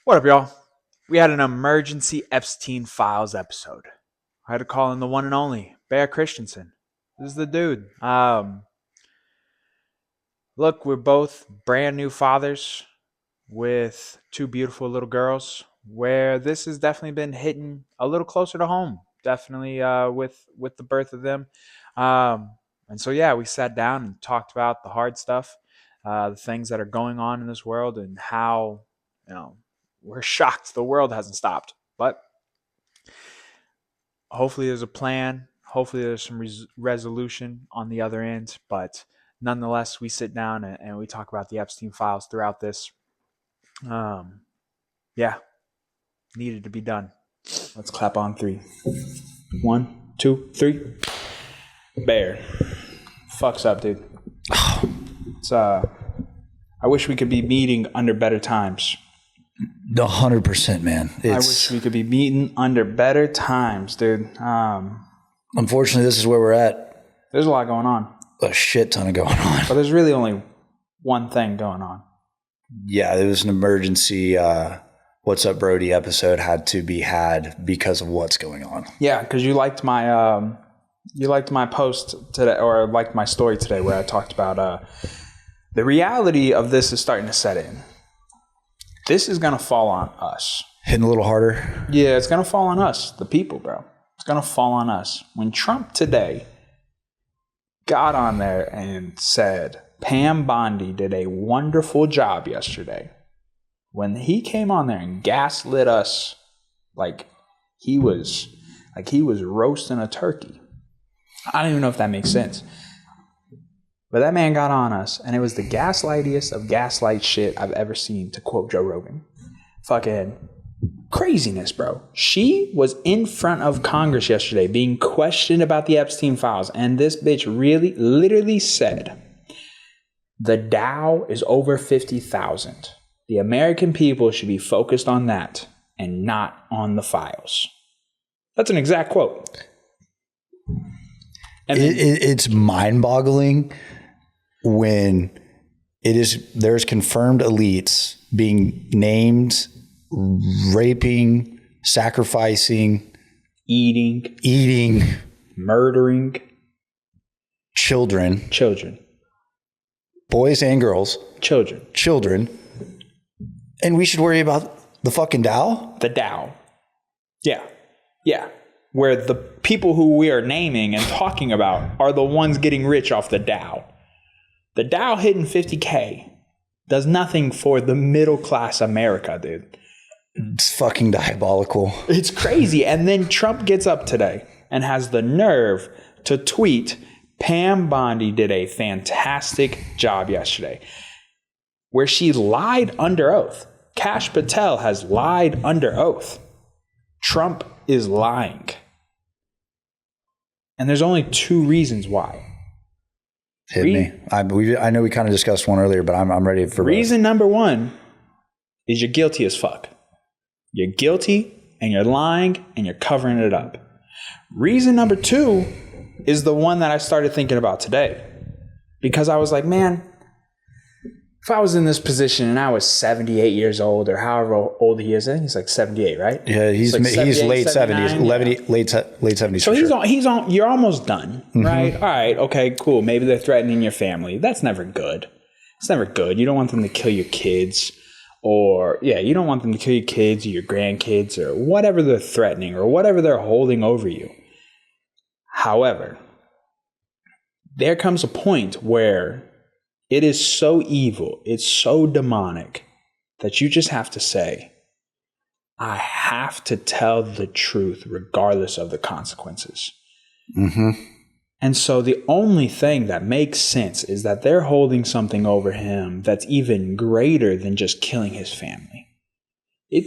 What up, y'all? We had an emergency Epstein Files episode. I had to call in the one and only Bear Christianson. This is the dude. Look, we're both brand new fathers with two beautiful little girls, where this has definitely been hitting a little closer to home. Definitely with the birth of them. And so, yeah, we sat down and talked about the hard stuff, the things that are going on in this world, and how, we're shocked the world hasn't stopped. But hopefully there's a plan. Hopefully there's some resolution on the other end. But nonetheless, we sit down and we talk about the Epstein files throughout this. Yeah, needed to be done. Let's clap on 3. 1, 2, 3. Bear. Fucks up, dude. It's I wish we could be meeting under better times. 100%, man. I wish we could be meeting under better times, dude. Unfortunately, this is where we're at. There's a lot going on. A shit ton of going on. But there's really only one thing going on. Yeah, it was an emergency What's Up, Brodey episode had to be had because of what's going on. Yeah, because you liked my post today, or liked my story today, where I talked about the reality of this is starting to set in. This is going to fall on us. Hitting a little harder? Yeah, it's going to fall on us, the people, bro. It's going to fall on us. When Trump today got on there and said, Pam Bondi did a wonderful job yesterday. When he came on there and gaslit us like he was roasting a turkey. I don't even know if that makes sense. But that man got on us, and it was the gaslightiest of gaslight shit I've ever seen, to quote Joe Rogan. Fucking craziness, bro. She was in front of Congress yesterday being questioned about the Epstein files, and this bitch literally said, the Dow is over 50,000. The American people should be focused on that and not on the files. That's an exact quote. And it's mind-boggling when there's confirmed elites being named, raping, sacrificing, eating, murdering children, boys and girls, children, and we should worry about the fucking Dow? The Dow. Yeah. Where the people who we are naming and talking about are the ones getting rich off the Dow. The Dow hitting 50K does nothing for the middle class America, dude. It's fucking diabolical. It's crazy. And then Trump gets up today and has the nerve to tweet, Pam Bondi did a fantastic job yesterday, where she lied under oath. Kash Patel has lied under oath. Trump is lying. And there's only 2 reasons why. Hit me. I know we kind of discussed one earlier, but I'm ready for reason number 1 is you're guilty as fuck. You're guilty and you're lying and you're covering it up. Reason number 2 is the one that I started thinking about today. Because I was like, man, if I was in this position and I was 78 years old, or however old he is, I think he's like 78, right? Yeah, he's late 70s, late 70s. So you're almost done, right? All right, okay, cool. Maybe they're threatening your family. That's never good. It's never good. You don't want them to kill your kids, you don't want them to kill your kids or your grandkids or whatever they're threatening or whatever they're holding over you. However, there comes a point where it is so evil, it's so demonic, that you just have to say, I have to tell the truth regardless of the consequences. Mm-hmm. And so the only thing that makes sense is that they're holding something over him that's even greater than just killing his family. It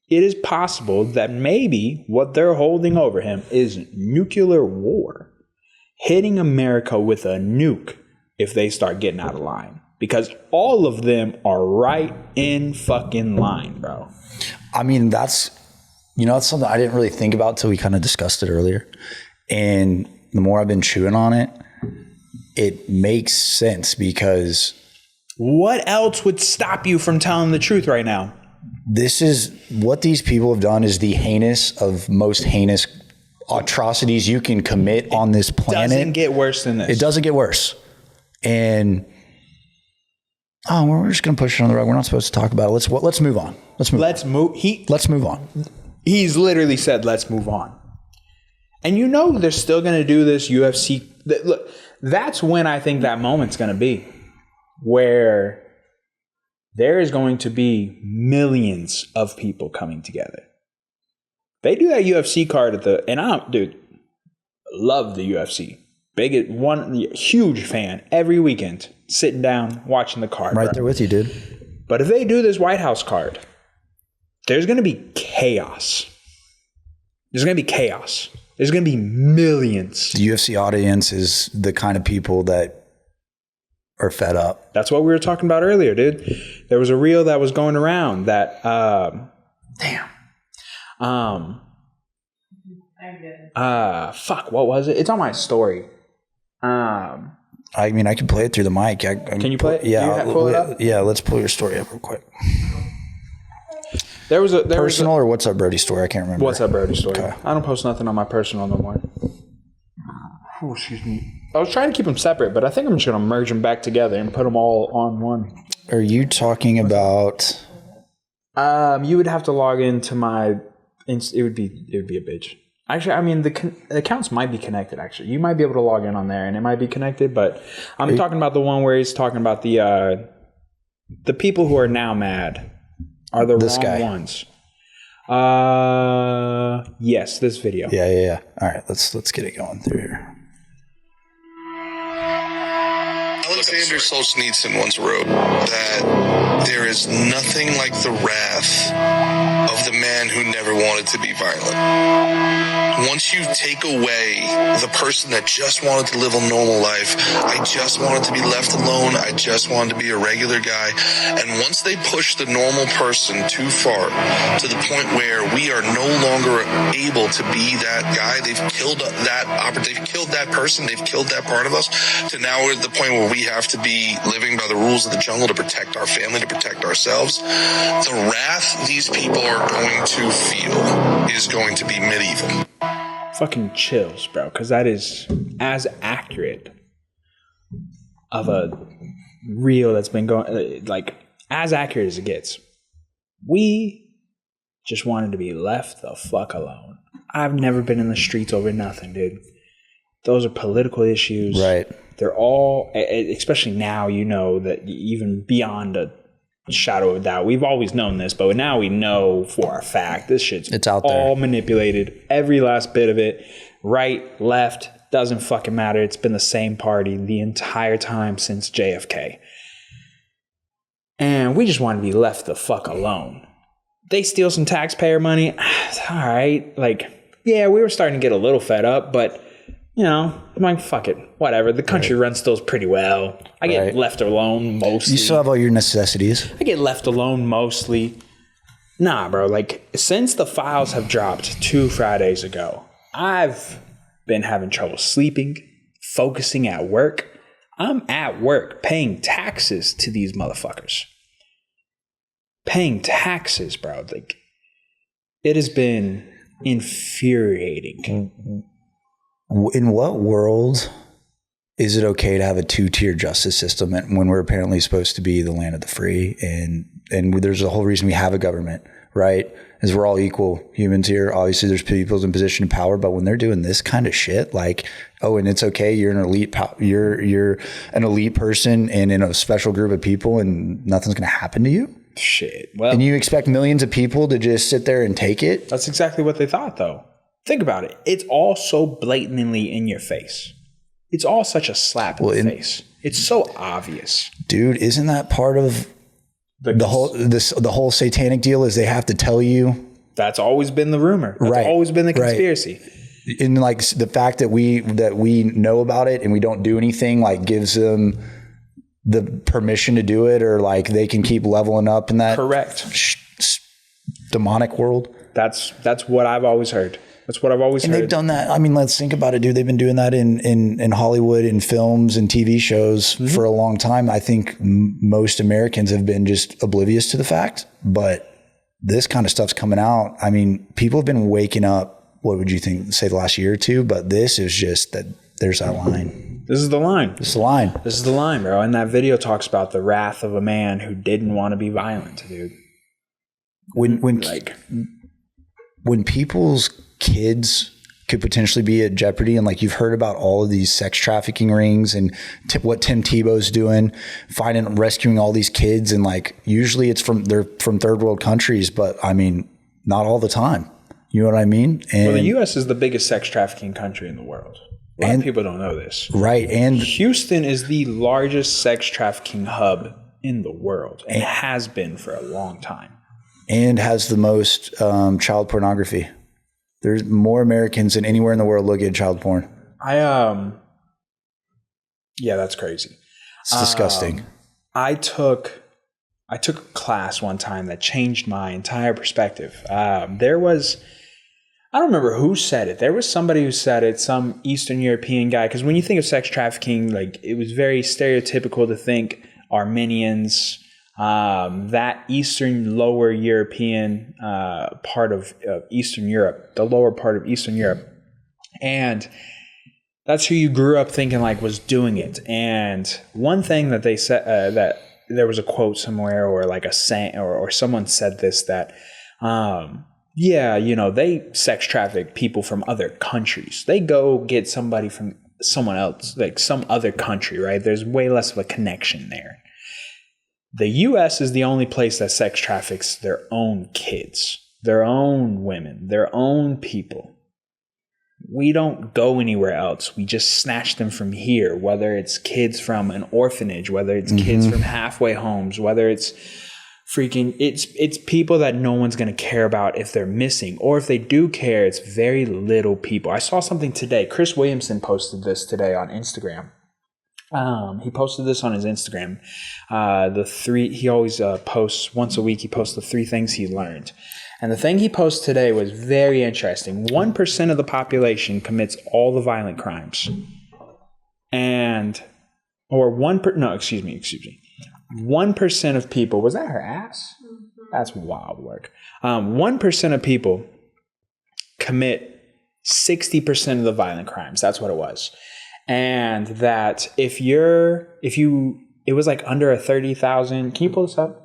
is possible that maybe what they're holding over him is nuclear war, hitting America with a nuke if they start getting out of line, because all of them are right in fucking line, bro. I mean, that's something I didn't really think about till we kind of discussed it earlier. And the more I've been chewing on it, it makes sense, because what else would stop you from telling the truth right now? this is what these people have done is the heinous of most heinous atrocities you can commit on this planet. It doesn't get worse than this. It doesn't get worse. And we're just going to push it on the rug. We're not supposed to talk about it. Let's move on. Let's move on. He's literally said, let's move on. And you know they're still going to do this UFC. Look, that's when I think that moment's going to be, where there is going to be millions of people coming together. They do that UFC card love the UFC. Huge fan every weekend, sitting down, watching the card. Right there with you, dude. But if they do this White House card, there's going to be chaos. There's going to be chaos. There's going to be millions. The UFC audience is the kind of people that are fed up. That's what we were talking about earlier, dude. There was a reel that was going around that, what was it? It's on my story. I can play it through the mic. Can you play it? Yeah. Pull it up? Yeah, let's pull your story up real quick. There was a personal or What's Up Brodey story? I can't remember. What's Up Brodey story? Okay. I don't post nothing on my personal no more. Oh, excuse me. I was trying to keep them separate, but I think I'm just going to merge them back together and put them all on one. Are you talking about? You would have to log into my. It would be a bitch. Actually, I mean the accounts might be connected. Actually, you might be able to log in on there, and it might be connected. But I'm talking about the one where he's talking about the people who are now mad are the wrong ones. Yes, this video. Yeah. All right, let's get it going through here. Alexander Solzhenitsyn once wrote that there is nothing like the wrath of the man who never wanted to be violent. Once you take away the person that just wanted to live a normal life, I just wanted to be left alone, I just wanted to be a regular guy, and once they push the normal person too far to the point where we are no longer able to be that guy, they've killed that person, they've killed that part of us, to now we're at the point where we have to be living by the rules of the jungle to protect our family, to protect ourselves. The wrath these people are going to feel is going to be medieval. Fucking chills, bro, because that is as accurate of a reel that's been going, like, as accurate as it gets. We just wanted to be left the fuck alone. I've never been in the streets over nothing, dude. Those are political issues. Right. They're all, especially now, you know, that even beyond a shadow of a doubt, we've always known this, but now we know for a fact this shit's out there. All manipulated. Every last bit of it. Right, left, doesn't fucking matter. It's been the same party the entire time since JFK. And we just want to be left the fuck alone. They steal some taxpayer money. All right. Like, yeah, we were starting to get a little fed up, but you know, I'm like, fuck it, whatever. The country runs still pretty well. I get left alone mostly. You still have all your necessities. I get left alone mostly. Nah, bro. Like, since the files have dropped 2 Fridays ago, I've been having trouble sleeping, focusing at work. I'm at work paying taxes to these motherfuckers. Paying taxes, bro. Like, it has been infuriating. In what world is it okay to have a 2-tier justice system when we're apparently supposed to be the land of the free? And there's a whole reason we have a government, right? Is we're all equal humans here. Obviously, there's people in position of power, but when they're doing this kind of shit, like, oh, and it's okay, you're an elite, you're an elite person and in a special group of people, and nothing's going to happen to you. Shit. Well, and you expect millions of people to just sit there and take it? That's exactly what they thought, though. Think about it. It's all so blatantly in your face. It's all such a slap in the face. It's so obvious. Dude, isn't that part of the whole satanic deal is they have to tell you? That's always been the rumor. That's always been the conspiracy. Right. And like the fact that we know about it and we don't do anything, like, gives them the permission to do it, or like they can keep leveling up in that demonic world. That's what I've always heard. That's what I've always heard. And they've done that. I mean, let's think about it, dude. They've been doing that in Hollywood, in films and TV shows for a long time. I think most Americans have been just oblivious to the fact, but this kind of stuff's coming out. I mean, people have been waking up, what would you think, say the last year or two? But this is just that there's that line. This is the line. This is the line. This is the line, bro. And that video talks about the wrath of a man who didn't want to be violent, dude. When people's kids could potentially be at jeopardy, and like you've heard about all of these sex trafficking rings and what Tim Tebow's doing, finding, rescuing all these kids, and like usually they're from third world countries, but I mean, not all the time. You know what I mean? And well, the U.S. is the biggest sex trafficking country in the world. A lot of people don't know this. Right. And Houston is the largest sex trafficking hub in the world and has been for a long time. And has the most child pornography. There's more Americans than anywhere in the world look at child porn. Yeah, that's crazy. It's disgusting. I took a class one time that changed my entire perspective. I don't remember who said it. There was somebody who said it, some Eastern European guy. Because when you think of sex trafficking, like it was very stereotypical to think Armenians, that Eastern lower European part of Eastern Europe, the lower part of Eastern Europe. And that's who you grew up thinking like was doing it. And one thing that they said, that there was a quote somewhere or like a saying, or someone said this, that, yeah, you know, they sex traffic people from other countries. They go get somebody from someone else, like some other country, right? There's way less of a connection there. The U.S. is the only place that sex traffics their own kids, their own women, their own people. We don't go anywhere else. We just snatch them from here, whether it's kids from an orphanage, whether it's kids from halfway homes, whether it's it's people that no one's going to care about if they're missing, or if they do care, it's very little people. I saw something today. Chris Williamson posted this today on Instagram. He posted this on his Instagram. He always posts once a week. He posts the 3 things he learned. And the thing he posted today was very interesting. 1% of the population commits all the violent crimes. 1% of people, was that her ass? That's wild work. 1% of people commit 60% of the violent crimes. That's what it was. And that it was like under a $30,000, can you pull this up?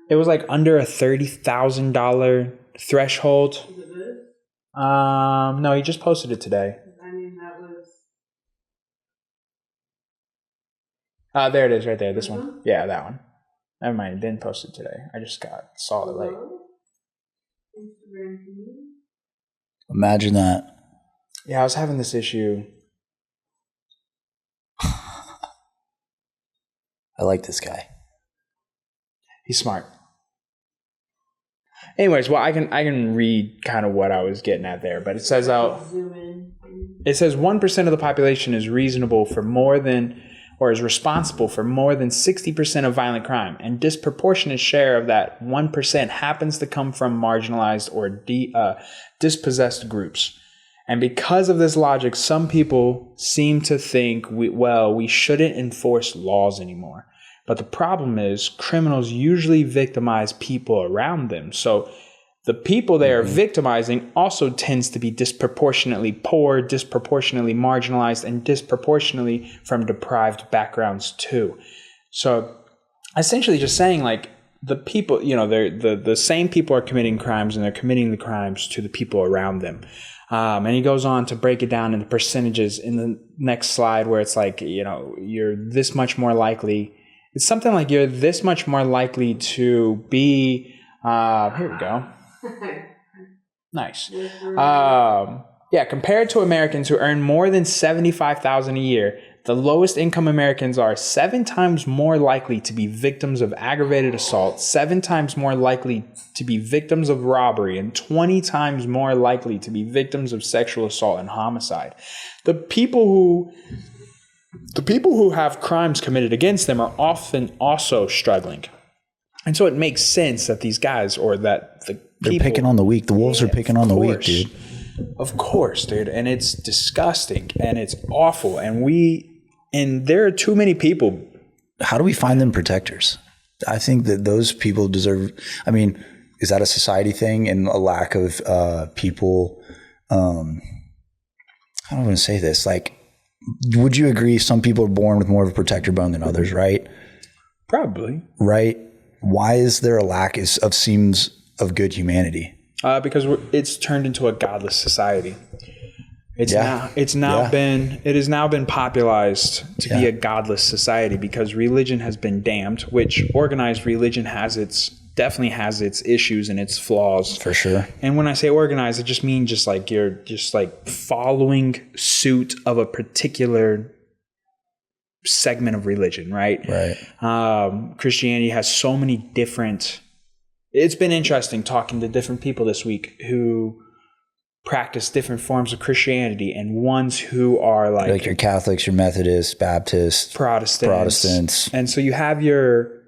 It was like under a $30,000 threshold. Is it this? No, he just posted it today. I mean, that was... There it is right there. This one. Yeah, that one. Never mind. It didn't post it today. I just saw it late. Instagram feed? Imagine that. Yeah, I was having this issue. I like this guy. He's smart. Anyways, well, I can read kind of what I was getting at there, but it says 1% of the population is reasonable for more than, or is responsible for more than 60% of violent crime, and disproportionate share of that 1% happens to come from marginalized or dispossessed groups. And because of this logic, some people seem to think we shouldn't enforce laws anymore. But the problem is criminals usually victimize people around them. So the people they are victimizing also tends to be disproportionately poor, disproportionately marginalized, and disproportionately from deprived backgrounds too. So essentially just saying like the people, you know, the same people are committing crimes, and they're committing the crimes to the people around them. And he goes on to break it down into percentages in the next slide, where it's like, you know, you're this much more likely. It's something like you're this much more likely to be, here we go. Nice. Compared to Americans who earn more than $75,000 a year, the lowest income Americans are 7 times more likely to be victims of aggravated assault, 7 times more likely to be victims of robbery, and 20 times more likely to be victims of sexual assault and homicide. The people who have crimes committed against them are often also struggling. And so it makes sense that these guys, or that they're picking on the weak. The wolves are picking on the weak, dude. Of course, dude. And it's disgusting and it's awful. And there are too many people. How do we find them protectors? I think that those people deserve, I mean, Is that a society thing and a lack of people? I don't want to say this. Like, would you agree some people are born with more of a protector bone than others, right? Probably. Right. Why is there a lack of seems of good humanity? Because it's turned into a godless society. It has now been popularized to be a godless society because religion has been damned, which organized religion definitely has its issues and its flaws. For sure. And when I say organized, it just means you're just like following suit of a particular segment of religion, right? Right. Christianity has so many different. It's been interesting talking to different people this week who practice different forms of Christianity, and ones who are like your Catholics, your Methodists, Baptists, Protestants. And so you have your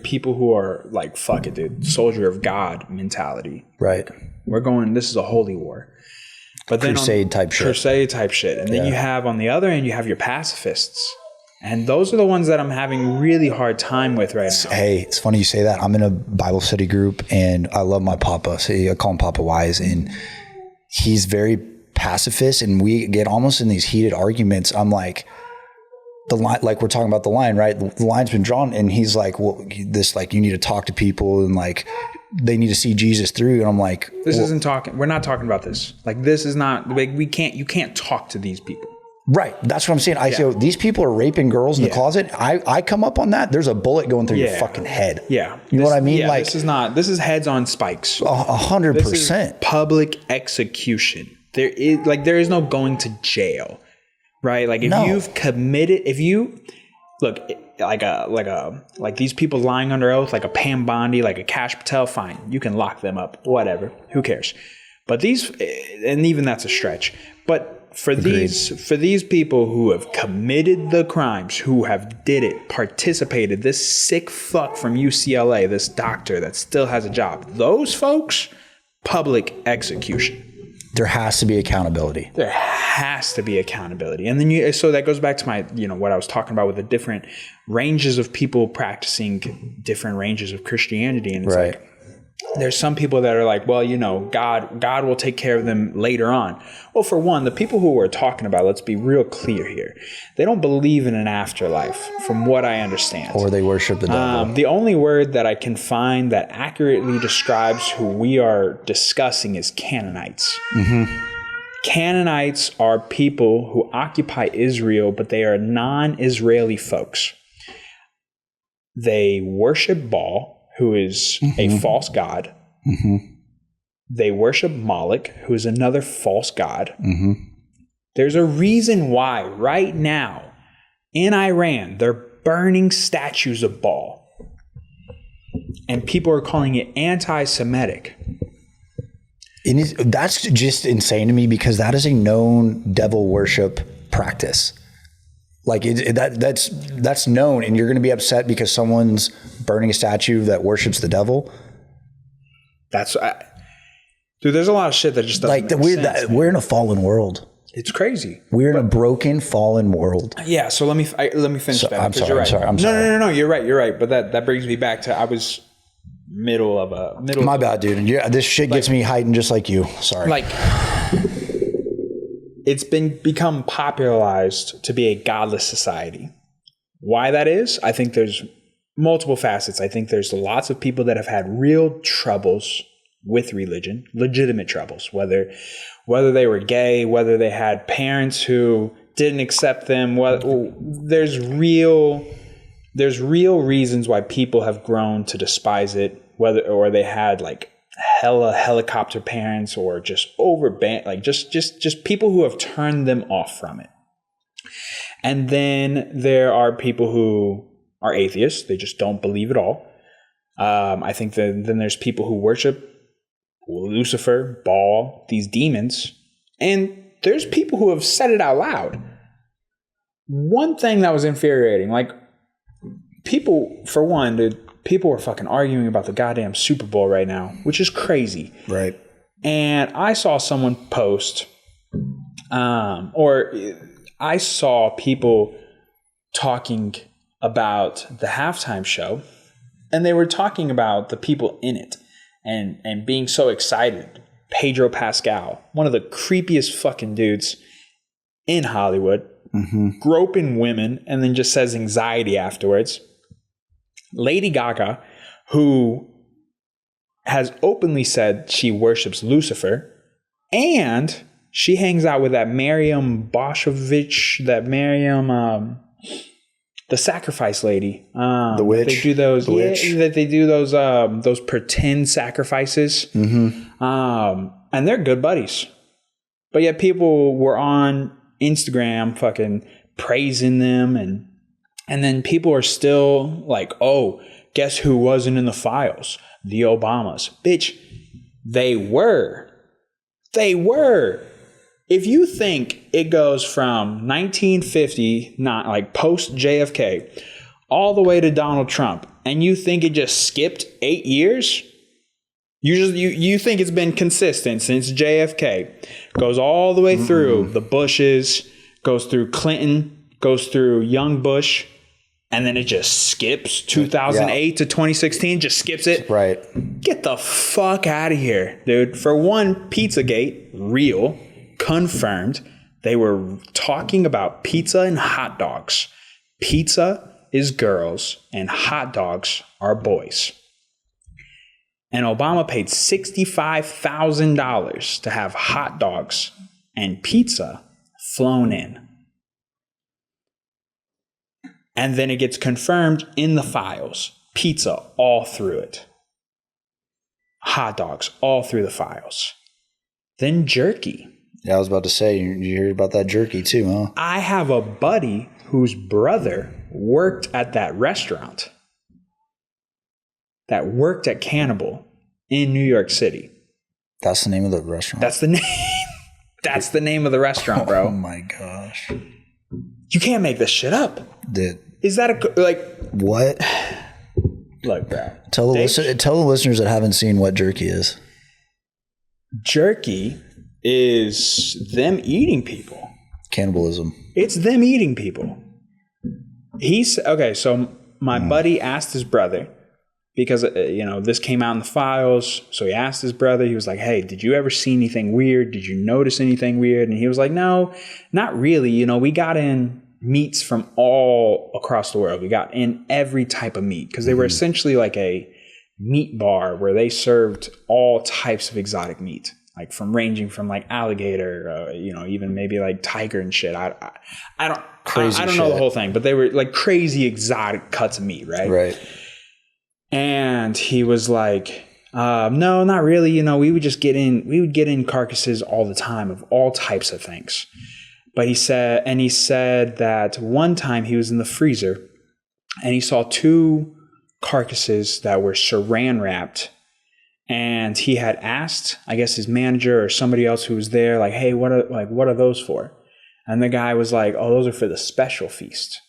people who are like, fuck it, dude, soldier of God mentality. Right. This is a holy war. But then crusade type shit. And then you have on the other end, you have your pacifists. And those are the ones that I'm having a really hard time with right now. Hey, it's funny you say that. I'm in a Bible study group and I love my Papa. So I call him Papa Wise, and he's very pacifist, and we get almost in these heated arguments. I'm like, the line, like we're talking about the line, right? The line's been drawn, and he's like, well, this, like, you need to talk to people and like they need to see Jesus through. And I'm like, we're not talking about this. Like, this is not, like, you can't talk to these people. Right. That's what I'm saying. I say, these people are raping girls in the closet. I come up on that. There's a bullet going through your fucking head. Yeah. You know what I mean? Yeah, like, this is heads on spikes. 100%. Public execution. There is no going to jail, right? Like, if you've committed, like these people lying under oath, like a Pam Bondi, like a Cash Patel, fine. You can lock them up, whatever. Who cares? But and even that's a stretch. But for these people who have committed the crimes, who have participated, this sick fuck from UCLA, this doctor that still has a job, those folks, public execution. There has to be accountability. There has to be accountability. And then so that goes back to my, what I was talking about with the different ranges of people practicing different ranges of Christianity. And it's like, there's some people that are like, well, God will take care of them later on. Well, for one, the people who we're talking about, let's be real clear here. They don't believe in an afterlife, from what I understand. Or they worship the devil. The only word that I can find that accurately describes who we are discussing is Canaanites. Mm-hmm. Canaanites are people who occupy Israel, but they are non-Israeli folks. They worship Baal, who is a false god. Mm-hmm. They worship Moloch, who is another false god. Mm-hmm. There's a reason why right now in Iran, they're burning statues of Baal. And people are calling it anti-Semitic. That's just insane to me, because that is a known devil worship practice. Like that's known, and you're going to be upset because someone's burning a statue that worships the devil. Dude, there's a lot of shit that just doesn't make sense. We're in a fallen world. It's crazy. We're in a broken, fallen world. Yeah. So let me finish that. I'm sorry. No. You're right. But that brings me back to, I was middle of a. My bad, dude. And this shit gets me heightened just like you. Sorry. It's become popularized to be a godless society. Why that is, I think there's multiple facets. I think there's lots of people that have had real troubles with religion, legitimate troubles, whether they were gay, whether they had parents who didn't accept them. There's real reasons why people have grown to despise it, or they had like hella helicopter parents, or just just people who have turned them off from it. And then there are people who are atheists. They just don't believe at all. I think that then there's people who worship Lucifer, Baal, these demons. And there's people who have said it out loud. One thing that was infuriating, like, people, for one, people are fucking arguing about the goddamn Super Bowl right now, which is crazy. Right. And I saw someone post, or I saw people talking about the halftime show And they were talking about the people in it and being so excited. Pedro Pascal, one of the creepiest fucking dudes in Hollywood, groping women and then just says anxiety afterwards. Lady Gaga, who has openly said she worships Lucifer, and she hangs out with that Miriam Boshovich, the sacrifice lady. The witch. They do those. The witch. That they do those pretend sacrifices. And they're good buddies. But yet people were on Instagram fucking praising them, and then people are still like, oh, guess who wasn't in the files? The Obamas. Bitch, they were. They were. If you think it goes from 1950, not like post JFK, all the way to Donald Trump, and you think it just skipped 8 years, you think it's been consistent since JFK, goes all the way through the Bushes, goes through Clinton, goes through young Bush, and then it just skips 2008 to 2016, just skips it. Right. Get the fuck out of here, dude. For one, Pizzagate, real. Confirmed. They were talking about pizza and hot dogs. Pizza is girls and hot dogs are boys. And Obama paid $65,000 to have hot dogs and pizza flown in. And then it gets confirmed in the files. Pizza all through it. Hot dogs all through the files. Then jerky. Yeah, I was about to say, you heard about that jerky too, huh? I have a buddy whose brother worked at that restaurant that worked at Cannibal in New York City. That's the name of the restaurant? That's the name. That's the name of the restaurant, bro. Oh my gosh. You can't make this shit up. Is that what? Look, bro. Tell the listeners that haven't seen what jerky is. Jerky is them eating people. Cannibalism. It's them eating people. So my buddy asked his brother, because this came out in the files, so he asked his brother, he was like, hey, did you ever see anything weird? Did you notice anything weird? And he was like, no, not really. We got in meats from all across the world. We got in every type of meat, because they were essentially like a meat bar where they served all types of exotic meat. Like ranging from like alligator, even maybe like tiger and shit. I don't know the whole thing, but they were like crazy exotic cuts of meat, right? Right. And he was like, no, not really. We would get in carcasses all the time of all types of things. But he said that one time he was in the freezer and he saw 2 carcasses that were saran wrapped. And he had asked, I guess, his manager or somebody else who was there, like, hey, what are those for? And the guy was like, oh, those are for the special feast.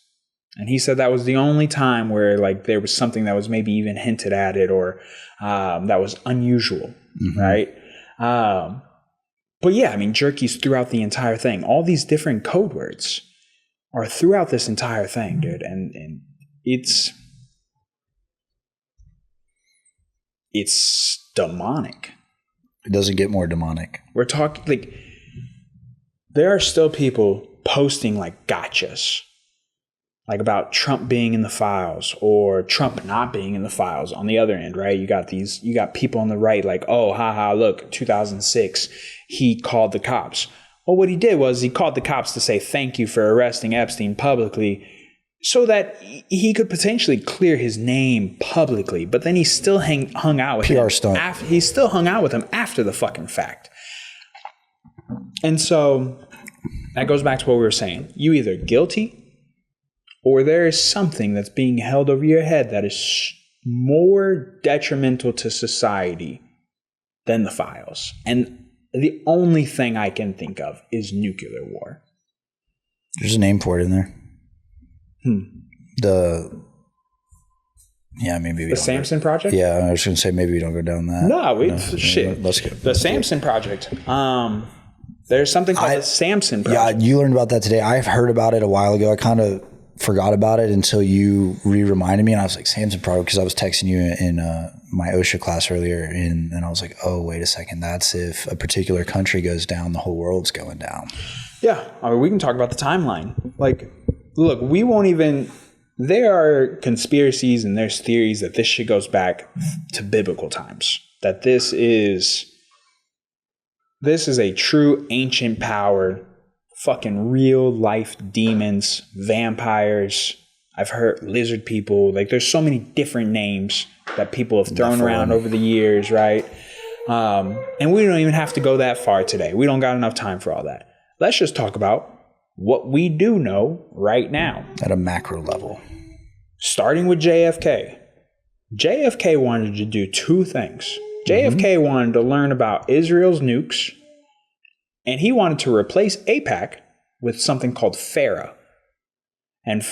And he said that was the only time where like there was something that was maybe even hinted at it or that was unusual, right? But yeah, jerky's throughout the entire thing. All these different code words are throughout this entire thing, dude. And it's demonic. It doesn't get more demonic. We're talking like there are still people posting like gotchas, like about Trump being in the files or Trump not being in the files on the other end, right? You got people on the right like, oh, haha, look, 2006, he called the cops. Well, what he did was he called the cops to say thank you for arresting Epstein publicly, so that he could potentially clear his name publicly, but then he still hung out with him. PR stunt. He still hung out with him after the fucking fact. And so that goes back to what we were saying. You either guilty or there is something that's being held over your head that is more detrimental to society than the files. And the only thing I can think of is nuclear war. There's a name for it in there. Maybe the Samson Project. Yeah, I was going to say maybe we don't go down that. Let's go. The Samson Project. There's something called the Samson Project. Yeah, you learned about that today. I've heard about it a while ago. I kind of forgot about it until you reminded me, and I was like, Sam's in progress, because I was texting you in my OSHA class earlier, and I was like, oh, wait a second, that's if a particular country goes down, the whole world's going down. Yeah, I mean, we can talk about the timeline. Like, look, we won't even. There are conspiracies and there's theories that this shit goes back to biblical times. That this is a true ancient power. Fucking real life demons, vampires. I've heard lizard people. Like, there's so many different names that people have thrown around over the years, right? And we don't even have to go that far today. We don't got enough time for all that. Let's just talk about what we do know right now. At a macro level. Starting with JFK. JFK wanted to do two things. JFK wanted to learn about Israel's nukes, and he wanted to replace AIPAC with something called FARA,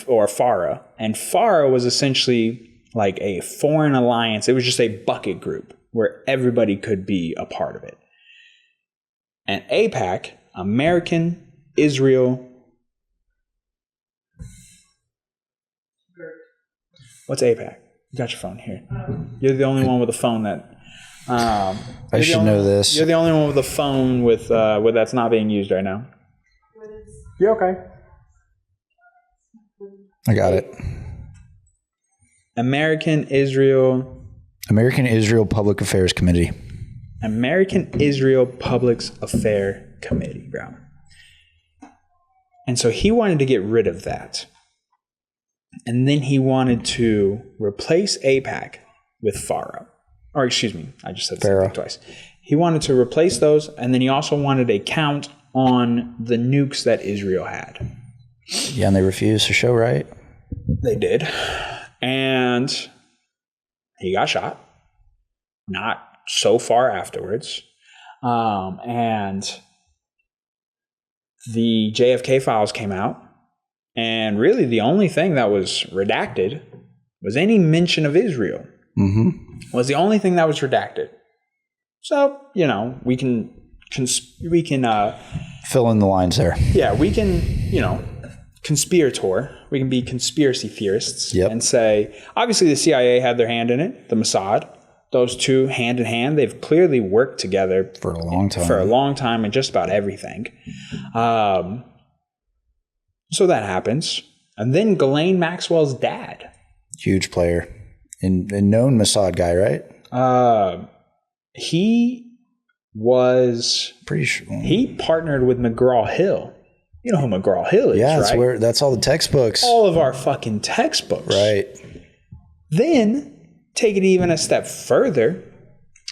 or FARA. And FARA was essentially like a foreign alliance. It was just a bucket group where everybody could be a part of it. And AIPAC, American, Israel. What's AIPAC? You got your phone here. You're the only one with a phone that... I should know this. You're the only one with a phone with that's not being used right now. You're okay. I got it. American Israel Public Affairs Committee. American Israel Public Affairs Committee, bro. And so he wanted to get rid of that. And then he wanted to replace AIPAC with FARA. Or excuse me, I just said the same thing twice. He wanted to replace those, and then he also wanted a count on the nukes that Israel had. Yeah, and they refused to show, right? They did. And he got shot. Not so far afterwards. And the JFK files came out. And really the only thing that was redacted was any mention of Israel. Was the only thing that was redacted. So, you know, we can fill in the lines there. Yeah, we can, you know, conspirator. We can be conspiracy theorists and say, obviously the CIA had their hand in it, the Mossad. Those two, hand in hand, they've clearly worked together for a long time. For a long time and just about everything. So that happens. And then Ghislaine Maxwell's dad. Huge player. And known Mossad guy, right? He was... Pretty sure. He partnered with McGraw-Hill. You know who McGraw-Hill is, yeah, that's right? That's all the textbooks. All of our fucking textbooks. Right. Then, take it even a step further.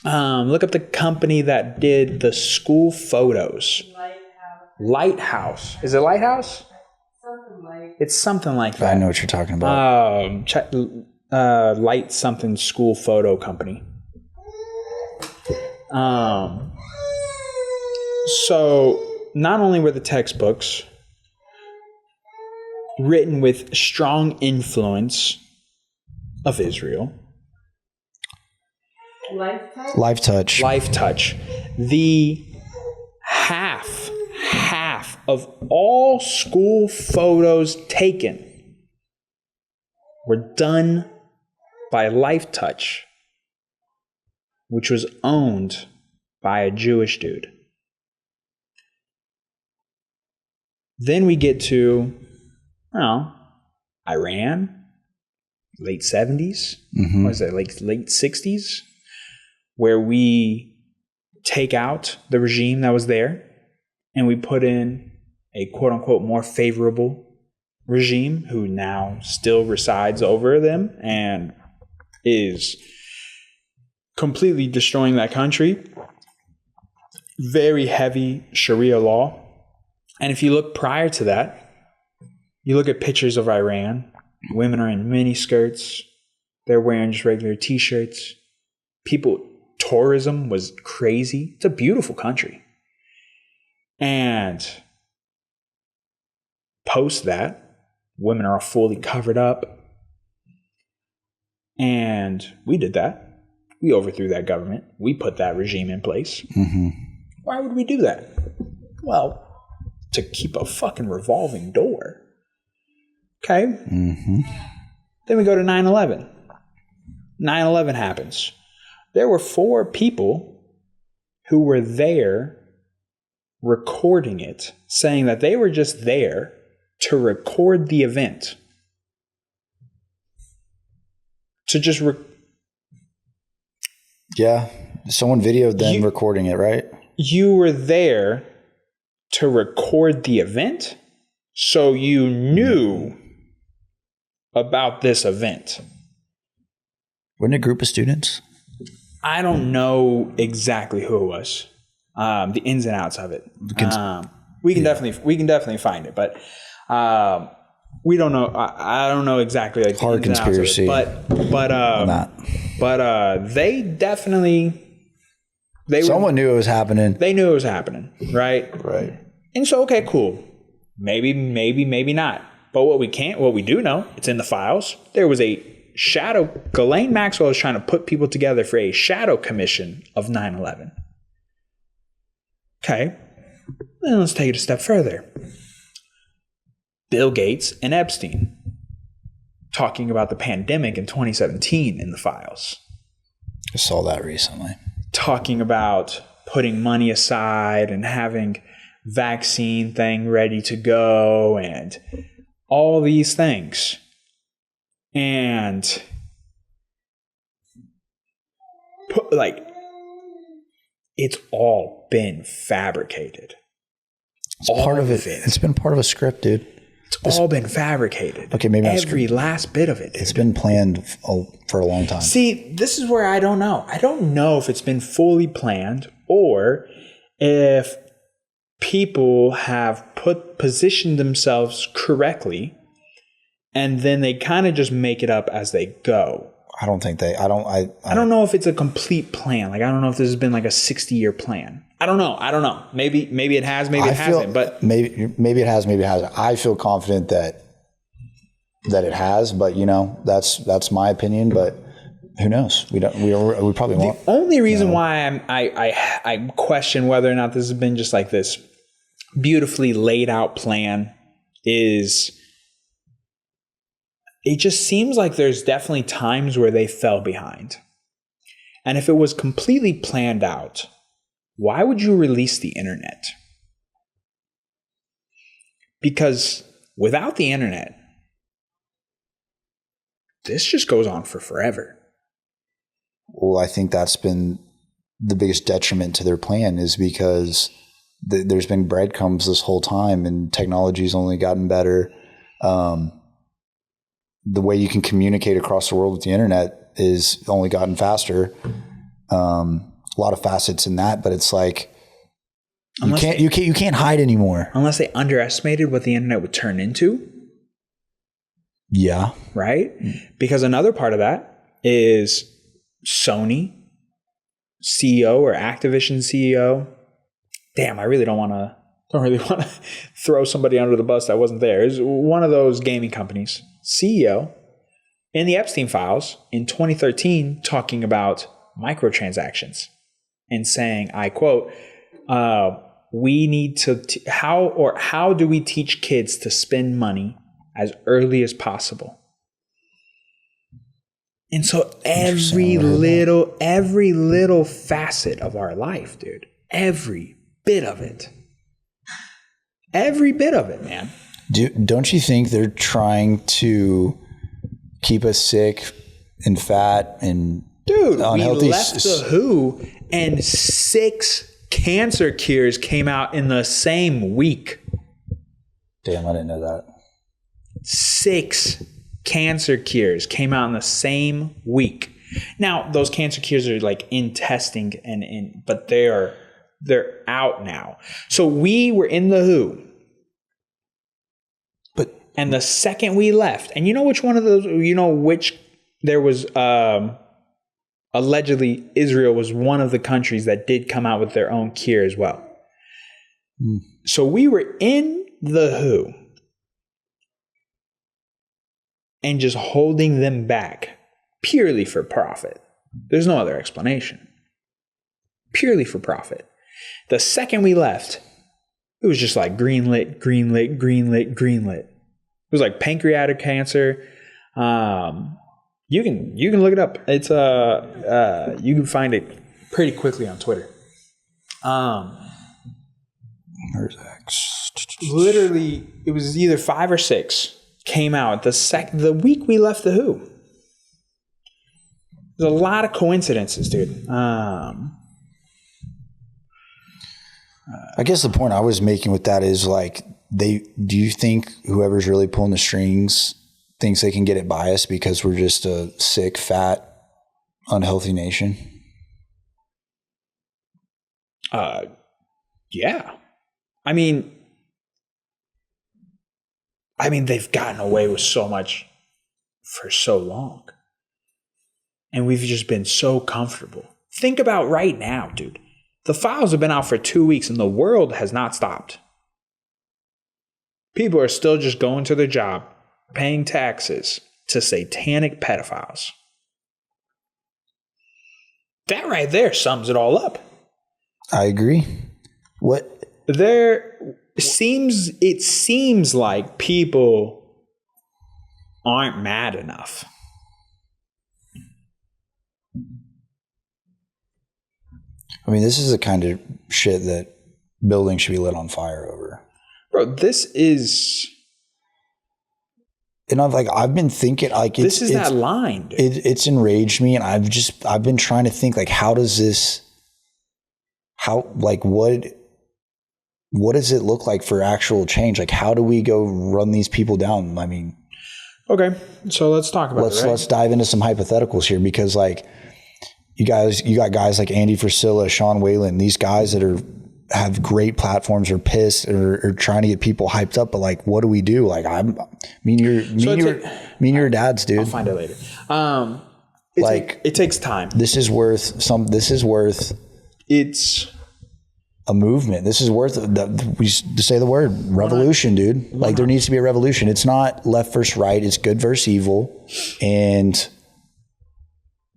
Look up the company that did the school photos. Lighthouse. Is it Lighthouse? It's something like that. I know what you're talking about. Light something school photo company. So not only were the textbooks written with strong influence of Israel. Life Touch. The half of all school photos taken were done by Life Touch, which was owned by a Jewish dude. Then we get to, Iran, late 70s, what is it, like late 60s, where we take out the regime that was there and we put in a quote-unquote more favorable regime who now still resides over them and is completely destroying that country. Very heavy Sharia law. And if you look prior to that, you look at pictures of Iran, women are in mini skirts, they're wearing just regular t-shirts. Tourism was crazy. It's a beautiful country. And post that, women are fully covered up. And we did that. We overthrew that government. We put that regime in place. Why would we do that? Well, to keep a fucking revolving door. Okay. Then we go to 9/11. 9/11 happens. There were 4 people who were there recording it, saying that they were just there to record the event. To just Yeah. Someone videoed them recording it, right? You were there to record the event, so you knew about this event. Wasn't it a group of students? I don't know exactly who it was, the ins and outs of it. We can definitely find it, but we don't know. I don't know exactly like hard the ins conspiracy, and outs of it, but they definitely. Someone knew it was happening. They knew it was happening, right? Right. And so, okay, cool. Maybe not. But what we do know, it's in the files. There was a shadow. Ghislaine Maxwell was trying to put people together for a shadow commission of 9/11. Okay. Then let's take it a step further. Bill Gates and Epstein talking about the pandemic in 2017 in the files. I saw that recently. Talking about putting money aside and having vaccine thing ready to go and all these things. And it's all been fabricated. It's part of it. It's been part of a script, dude. It's all been fabricated. Okay, maybe every last bit of it. It's been planned for a long time. See, this is where I don't know. I don't know if it's been fully planned or if people have positioned themselves correctly and then they kind of just make it up as they go. I don't think they. I don't know if it's a complete plan. Like, I don't know if this has been like a 60-year plan. I don't know. Maybe it has. Maybe it hasn't. But maybe it has. Maybe it hasn't. I feel confident that it has. But that's my opinion. But who knows? We probably won't. The only reason why I question whether or not this has been just like this beautifully laid out plan is. It just seems like there's definitely times where they fell behind. And if it was completely planned out, why would you release the internet? Because without the internet, this just goes on for forever. Well, I think that's been the biggest detriment to their plan is because there's been breadcrumbs this whole time and technology's only gotten better. The way you can communicate across the world with the internet is only gotten faster. A lot of facets in that, but it's like you can't hide anymore. Unless they underestimated what the internet would turn into. Yeah. Right? Because another part of that is Sony CEO or Activision CEO. Damn, I really don't want to throw somebody under the bus that wasn't there. It's one of those gaming companies. CEO in the Epstein files in 2013 talking about microtransactions and saying, I quote, we need to, how do we teach kids to spend money as early as possible? And so every little facet of our life, dude, every bit of it, man. Don't you think they're trying to keep us sick and fat and unhealthy? We left the WHO and 6 cancer cures came out in the same week. Damn, I didn't know that. 6 cancer cures came out in the same week. Now, those cancer cures are like in testing but they're out now. So we were in the WHO. And the second we left, and you know which one of those, there was, allegedly Israel was one of the countries that did come out with their own cure as well. So we were in the WHO and just holding them back purely for profit. There's no other explanation. Purely for profit. The second we left, it was just like green lit. was like pancreatic cancer. You can look it up. It's you can find it pretty quickly on Twitter. Where's X? Literally, it was either 5 or 6 came out the week we left the Who. There's a lot of coincidences, dude. I guess the point I was making with that is like, do you think whoever's really pulling the strings thinks they can get it by us because we're just a sick, fat, unhealthy nation? Yeah. I mean, they've gotten away with so much for so long. And we've just been so comfortable. Think about right now, dude. The files have been out for 2 weeks and the world has not stopped. People are still just going to their job, paying taxes to satanic pedophiles. That right there sums it all up. I agree. It seems like people aren't mad enough. I mean, this is the kind of shit that buildings should be lit on fire over. Bro, this is... And I've been thinking like this is that line, dude. It's enraged me, and I've been trying to think like, what does it look like for actual change? Like, how do we go run these people down? I mean, okay, so let's talk about it. Right? Let's dive into some hypotheticals here, because like you got guys like Andy Frisella, Sean Whalen, these guys that have great platforms, are pissed or trying to get people hyped up, but like, what do we do? Like, your dad's, dude. I'll find it later. It takes time. This is worth it's a movement. This is worth to say the word revolution, dude. Like, there needs to be a revolution. It's not left versus right. It's good versus evil. And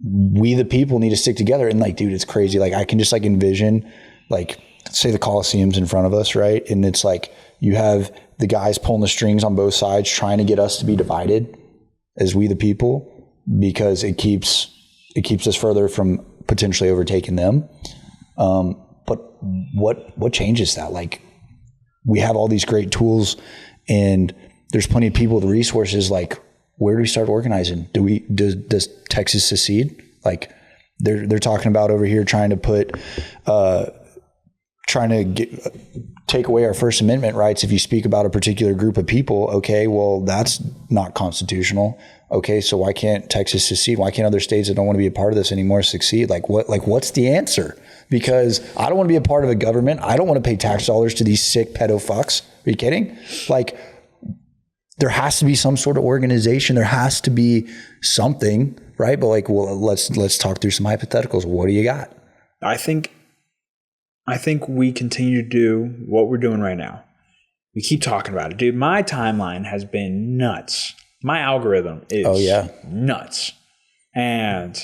we, the people, need to stick together. And like, dude, it's crazy. Like, I can just like envision, like, say the Coliseum's in front of us, right? And it's like, you have the guys pulling the strings on both sides, trying to get us to be divided as we, the people, because it keeps us further from potentially overtaking them. But what changes that? Like, we have all these great tools, and there's plenty of people with resources. Like, where do we start organizing? Does Texas secede? Like, they're talking about over here trying to take away our First Amendment rights if you speak about a particular group of people. Okay, well, that's not constitutional. Okay, so why can't Texas secede? Why can't other states that don't want to be a part of this anymore succeed? What's the answer? Because I don't want to be a part of a government. I don't want to pay tax dollars to these sick pedo fucks. Are you kidding? Like, there has to be some sort of organization. There has to be something, right? But like, well, let's talk through some hypotheticals. What do you got? I think we continue to do what we're doing right now. We keep talking about it. Dude, my timeline has been nuts. My algorithm is nuts. And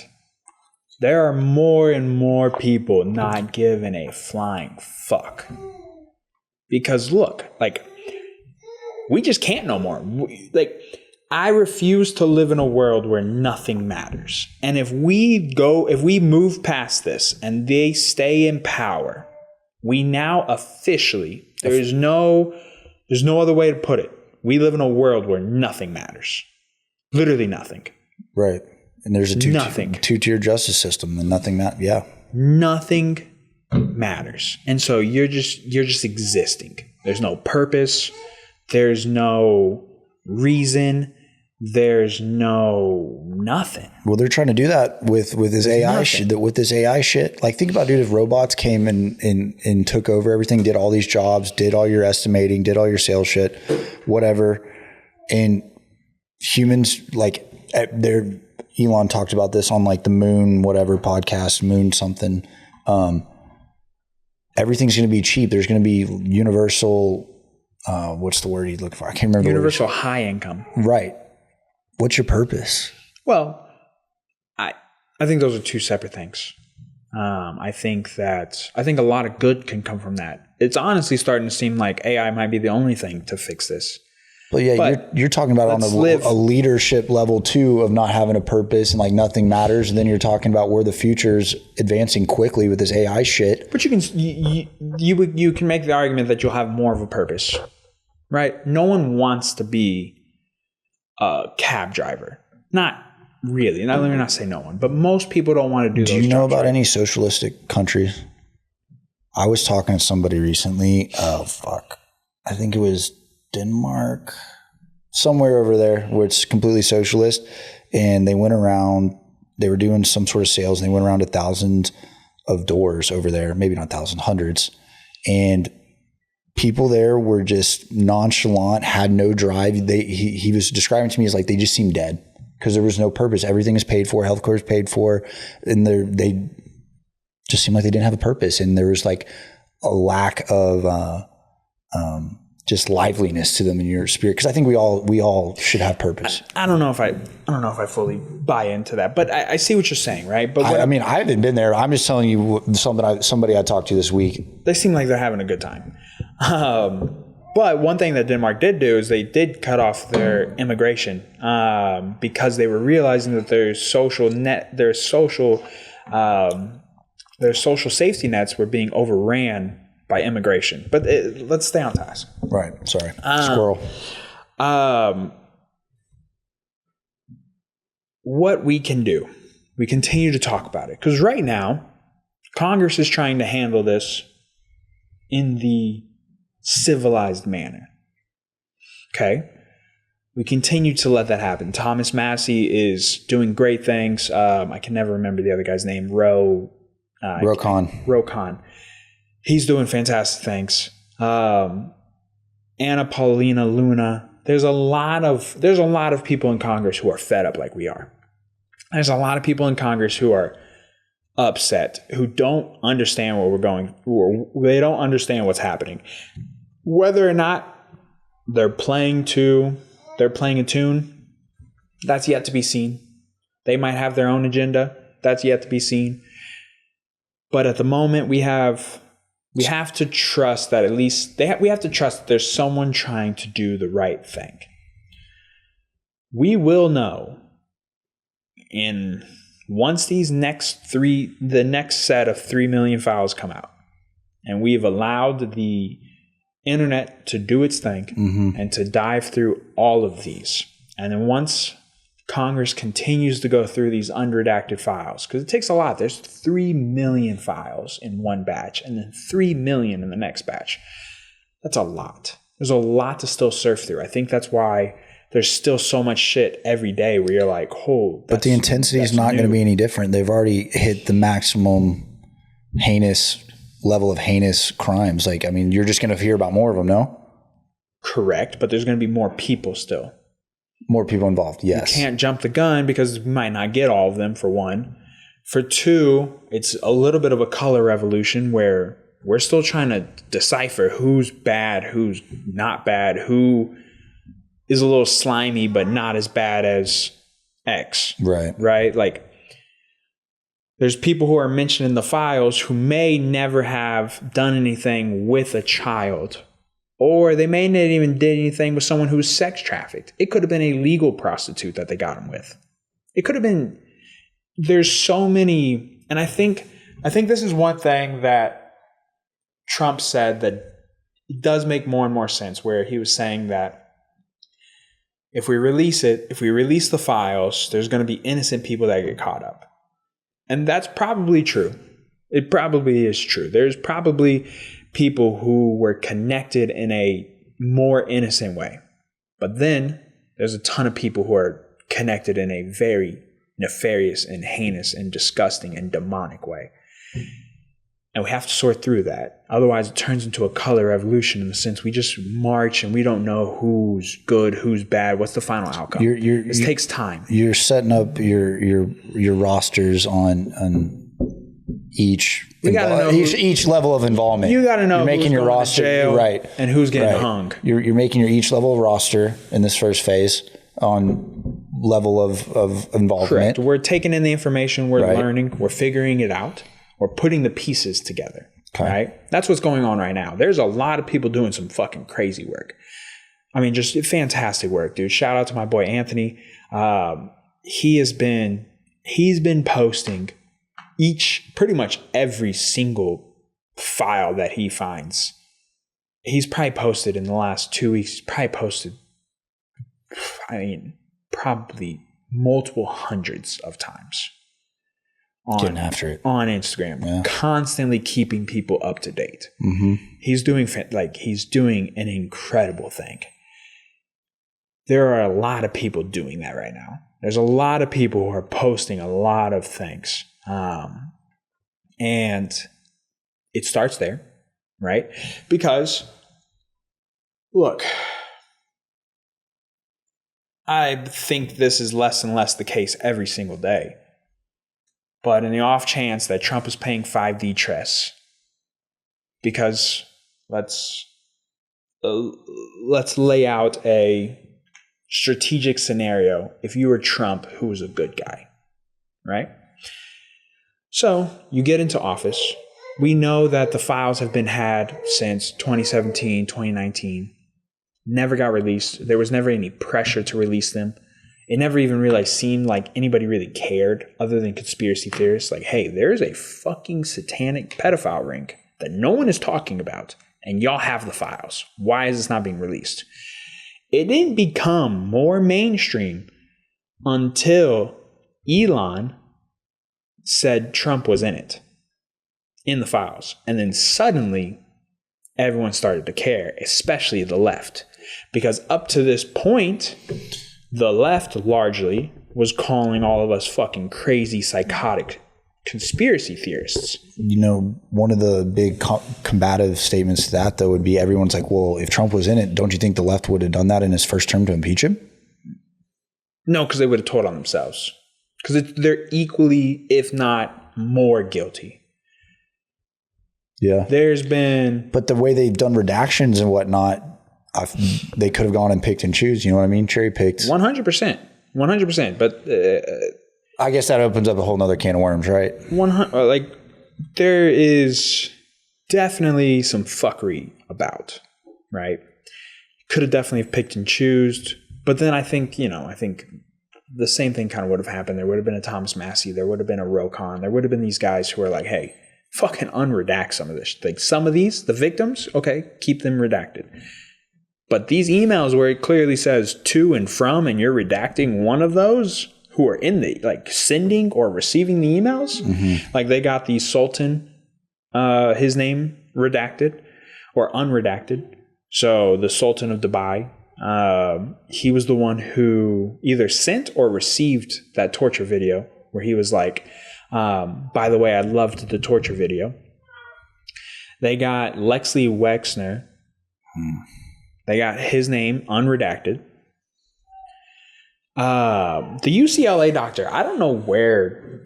there are more and more people not giving a flying fuck. Because look, like, we just can't no more. I refuse to live in a world where nothing matters. And if we move past this and they stay in power, we now officially, there's no other way to put it. We live in a world where nothing matters. Literally nothing. Right. And there's a two-tier justice system, and nothing nothing matters. And so you're just existing. There's no purpose. There's no reason. There's no nothing. Well, they're trying to do that with this AI shit. With this AI shit, like, think about, dude, if robots came and took over everything, did all these jobs, did all your estimating, did all your sales shit, whatever, and humans, like, Elon talked about this on like the Moon whatever podcast, Moon something. Everything's going to be cheap. There's going to be universal. What's the word he's looking for? I can't remember. Universal high income. Right. What's your purpose? Well, I think those are two separate things. I think a lot of good can come from that. It's honestly starting to seem like AI might be the only thing to fix this. But yeah, you're talking about on a leadership level too, of not having a purpose and like nothing matters. And then you're talking about where the future's advancing quickly with this AI shit. But you can make the argument that you'll have more of a purpose, right? No one wants to be a cab driver. Not really. Let me not say no one, but most people don't want to do those jobs. Do you know about any socialistic countries? I was talking to somebody recently. Oh, fuck. I think it was Denmark, somewhere over there where it's completely socialist. And they went around, they were doing some sort of sales, and they went around 1,000 of doors over there, maybe not 1,000, hundreds. And people there were just nonchalant, had no drive. He was describing to me as like they just seemed dead because there was no purpose. Everything is paid for, healthcare is paid for, and they just seemed like they didn't have a purpose. And there was like a lack of just liveliness to them in your spirit, because I think we all should have purpose. I don't know if I fully buy into that, but I see what you're saying, right? But I mean, I haven't been there. I'm just telling you somebody I talked to this week. They seem like they're having a good time. But one thing that Denmark did do is they did cut off their immigration because they were realizing that their social safety nets were being overran by immigration. But let's stay on task. Right. Sorry. Squirrel. What we can do, we continue to talk about it. Because right now, Congress is trying to handle this in the civilized manner. Okay? We continue to let that happen. Thomas Massey is doing great things. I can never remember the other guy's name. Rokon. He's doing fantastic things. Anna Paulina Luna. There's a lot of people in Congress who are fed up like we are. There's a lot of people in Congress who are upset, who don't understand where we're going. They don't understand what's happening. Whether or not they're playing a tune, that's yet to be seen. They might have their own agenda. That's yet to be seen. But at the moment, we have to trust that we have to trust that there's someone trying to do the right thing. We will know once the next set of 3 million files come out, and we've allowed the internet to do its thing and to dive through all of these. And then once Congress continues to go through these unredacted files, because it takes a lot. There's 3 million files in one batch and then 3 million in the next batch. That's a lot. There's a lot to still surf through. I think that's why there's still so much shit every day where you're like, oh, but the intensity is not going to be any different. They've already hit the maximum level of heinous crimes. Like, I mean, you're just going to hear about more of them, no? Correct, but there's going to be more people still. More people involved, yes. You can't jump the gun because we might not get all of them, for one. For two, it's a little bit of a color revolution where we're still trying to decipher who's bad, who's not bad, who is a little slimy but not as bad as X. Right? Like, there's people who are mentioned in the files who may never have done anything with a child. Or they may not even did anything with someone who was sex trafficked. It could have been a legal prostitute that they got him with. It could have been. There's so many, and I think this is one thing that Trump said that does make more and more sense. Where he was saying that if we release the files, there's going to be innocent people that get caught up, and that's probably true. It probably is true. There's probably people who were connected in a more innocent way. But then there's a ton of people who are connected in a very nefarious and heinous and disgusting and demonic way. And we have to sort through that. Otherwise, it turns into a color revolution in the sense we just march and we don't know who's good, who's bad, what's the final outcome. This takes time. You're setting up your rosters on each level of involvement. You got to know you're making who's your going roster to jail, right, and who's getting hung. You're making your each level of roster in this first phase on level of involvement. Correct. We're taking in the information, we're learning, we're figuring it out, we're putting the pieces together. Okay. Right? That's what's going on right now. There's a lot of people doing some fucking crazy work. I mean, just fantastic work, dude. Shout out to my boy Anthony. He's been posting pretty much every single file that he finds. He's probably posted in the last 2 weeks, probably multiple hundreds of times Getting after it on Instagram, constantly keeping people up to date. Mm-hmm. He's doing an incredible thing. There are a lot of people doing that right now. There's a lot of people who are posting a lot of things. And it starts there, right? Because, look, I think this is less and less the case every single day. But in the off chance that Trump is paying 5D chess, because let's lay out a strategic scenario. If you were Trump, who was a good guy, right? So you get into office. We know that the files have been had since 2017, 2019. Never got released. There was never any pressure to release them. It never even really seemed like anybody really cared other than conspiracy theorists. Like, hey, there's a fucking satanic pedophile ring that no one is talking about, and y'all have the files. Why is this not being released? It didn't become more mainstream until Elon said Trump was in the files. And then suddenly everyone started to care, especially the left. Because up to this point, the left largely was calling all of us fucking crazy, psychotic conspiracy theorists. You know, one of the big combative statements to that, though, would be everyone's like, well, if Trump was in it, don't you think the left would have done that in his first term to impeach him? No, because they would have told on themselves. Because they're equally, if not more, guilty. Yeah. But the way they've done redactions and whatnot, they could have gone and picked and choose. You know what I mean? Cherry picked. 100%. 100%. But I guess that opens up a whole nother can of worms, right? There is definitely some fuckery about, right? Could have definitely picked and choose. But then I think the same thing kind of would have happened. There would have been a Thomas Massey. There would have been a Rokon. There would have been these guys who are like, hey, fucking unredact some of this. Like some of these, the victims, okay, keep them redacted. But these emails where it clearly says to and from, and you're redacting one of those who are in the, like, sending or receiving the emails, like they got the Sultan, his name redacted or unredacted. So the Sultan of Dubai, he was the one who either sent or received that torture video where he was like, by the way, I loved the torture video. They got Lexley Wexner. They got his name unredacted. The UCLA doctor, I don't know where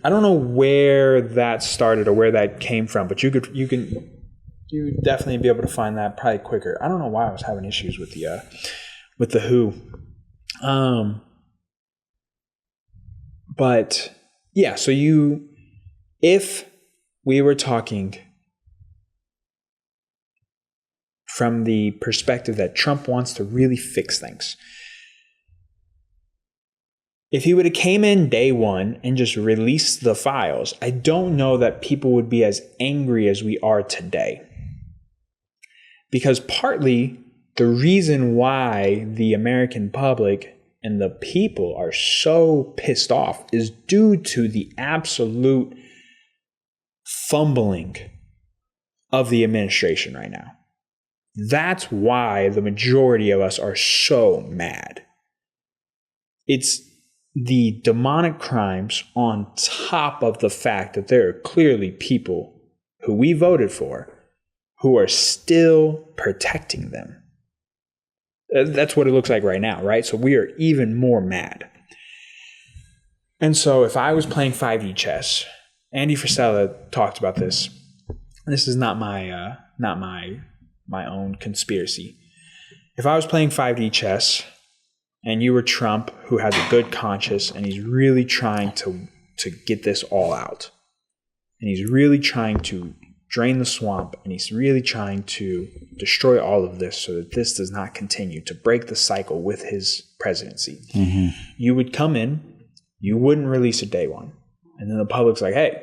that started or where that came from, but you would definitely be able to find that probably quicker. I don't know why I was having issues with the WHO. But yeah, so if we were talking from the perspective that Trump wants to really fix things, if he would have came in day one and just released the files, I don't know that people would be as angry as we are today. Because partly the reason why the American public and the people are so pissed off is due to the absolute fumbling of the administration right now. That's why the majority of us are so mad. It's the demonic crimes on top of the fact that there are clearly people who we voted for who are still protecting them. That's what it looks like right now, right? So we are even more mad. And so if I was playing 5D chess, Andy Frisella talked about this. This is not my own conspiracy. If I was playing 5D chess and you were Trump, who has a good conscience and he's really trying to get this all out, and he's really trying to drain the swamp, and he's really trying to destroy all of this so that this does not continue, to break the cycle with his presidency. Mm-hmm. You would come in, you wouldn't release it day one. And then the public's like, hey,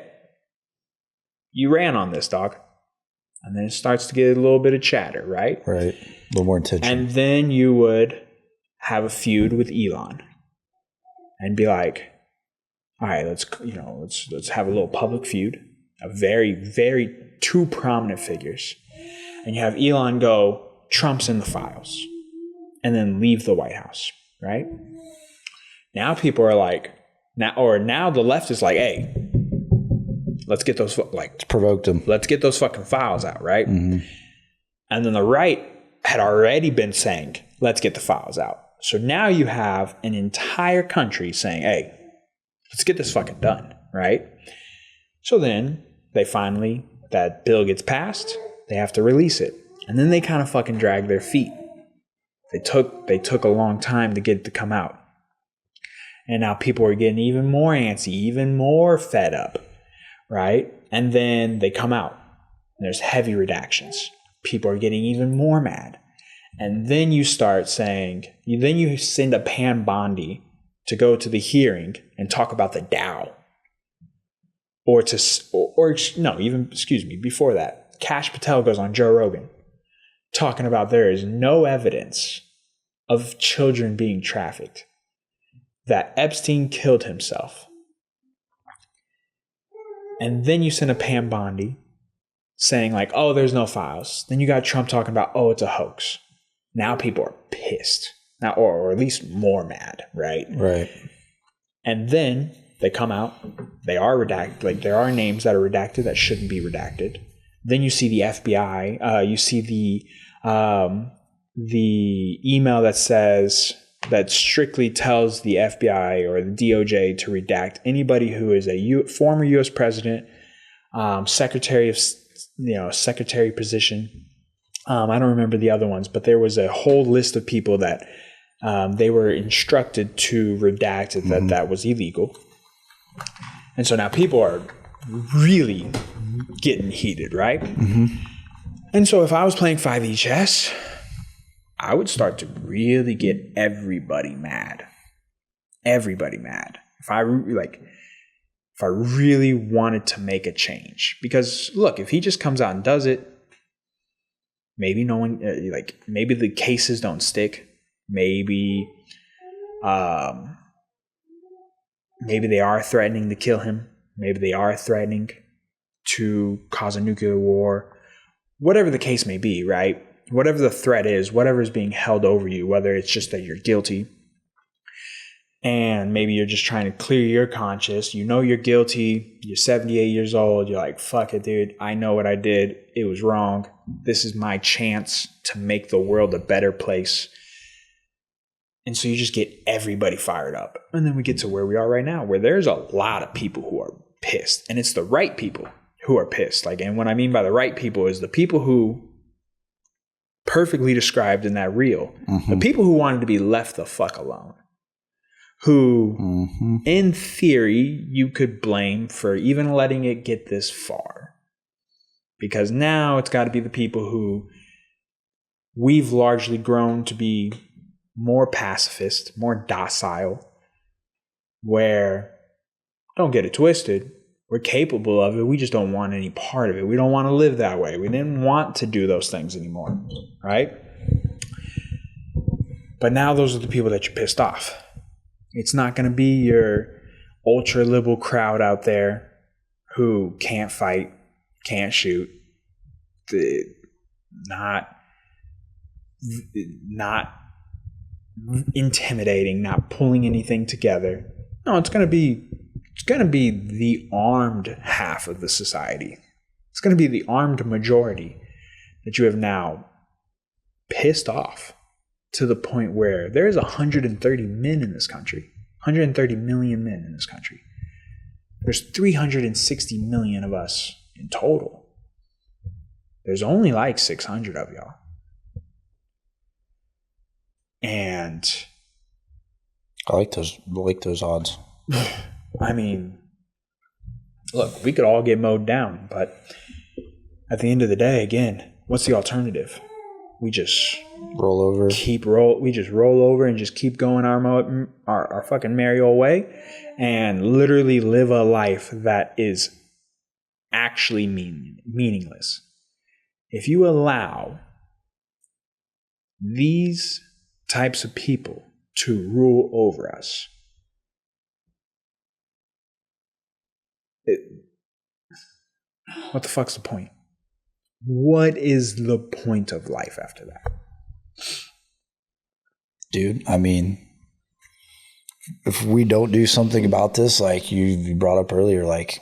you ran on this, dog. And then it starts to get a little bit of chatter, right? Right. A little more attention. And then you would have a feud with Elon and be like, all right, let's have a little public feud. A very, very two prominent figures. And you have Elon go, Trump's in the files. And then leave the White House, right? Now people are like, now the left is like, hey, let's get those, It's provoked them. let's get those fucking files out, right? Mm-hmm. And then the right had already been saying, let's get the files out. So now you have an entire country saying, hey, let's get this fucking done, right? So then that bill gets passed, they have to release it. And then they kind of fucking drag their feet. They took a long time to get it to come out. And now people are getting even more antsy, even more fed up, right? And then they come out. And there's heavy redactions. People are getting even more mad. And then you start saying, then you send a Pam Bondi to go to the hearing and talk about the Dow. Before that, Kash Patel goes on Joe Rogan talking about there is no evidence of children being trafficked, that Epstein killed himself. And then you send a Pam Bondi saying like, oh, there's no files. Then you got Trump talking about, oh, it's a hoax. Now people are pissed. Now, or at least more mad, right? Right. And then they come out. They are redacted. Like there are names that are redacted that shouldn't be redacted. Then you see the FBI. You see the email that strictly tells the FBI or the DOJ to redact anybody who is a former U.S. president, secretary position. I don't remember the other ones, but there was a whole list of people that they were instructed to redact that was illegal. And so now people are really getting heated, right? Mm-hmm. And so if I was playing 5e chess, I would start to really get everybody mad. Everybody mad. If I really wanted to make a change. Because look, if he just comes out and does it, maybe no one, maybe the cases don't stick. Maybe they are threatening to kill him. Maybe they are threatening to cause a nuclear war. Whatever the case may be, right? Whatever the threat is, whatever is being held over you, whether it's just that you're guilty and maybe you're just trying to clear your conscience. You know you're guilty. You're 78 years old. You're like, fuck it, dude. I know what I did. It was wrong. This is my chance to make the world a better place. And so you just get everybody fired up. And then we get to where we are right now, where there's a lot of people who are pissed. And it's the right people who are pissed. And what I mean by the right people is the people who perfectly described in that reel. Mm-hmm. The people who wanted to be left the fuck alone. Who, in theory, you could blame for even letting it get this far. Because now it's got to be the people who we've largely grown to be more pacifist, more docile, where, don't get it twisted, we're capable of it. We just don't want any part of it. We don't want to live that way. We didn't want to do those things anymore, right? But now those are the people that you're pissed off. It's not going to be your ultra-liberal crowd out there who can't fight, can't shoot, not intimidating, not pulling anything together. No, it's going to be the armed half of the society. It's going to be the armed majority that you have now pissed off to the point where there's 130 men in this country, 130 million men in this country. There's 360 million of us in total. There's only like 600 of y'all. And I like those odds. I mean, look, we could all get mowed down, but at the end of the day, again, what's the alternative? We just roll over. We just roll over and just keep going our fucking merry old way, and literally live a life that is actually meaningless. If you allow these types of people to rule over us, what the fuck's the point? What is the point of life after that? Dude, I mean, if we don't do something about this, like you brought up earlier, like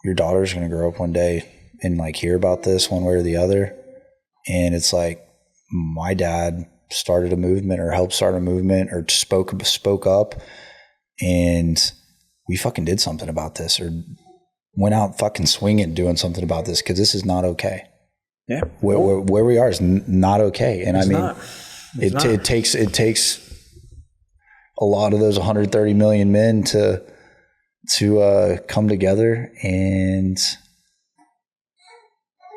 your daughter's going to grow up one day and like hear about this one way or the other. And it's like, my dad started a movement or helped start a movement or spoke up, and we fucking did something about this, or went out fucking swinging doing something about this, because this is not okay. Yeah, where we are is not okay. And I mean, it takes a lot of those 130 million men to come together and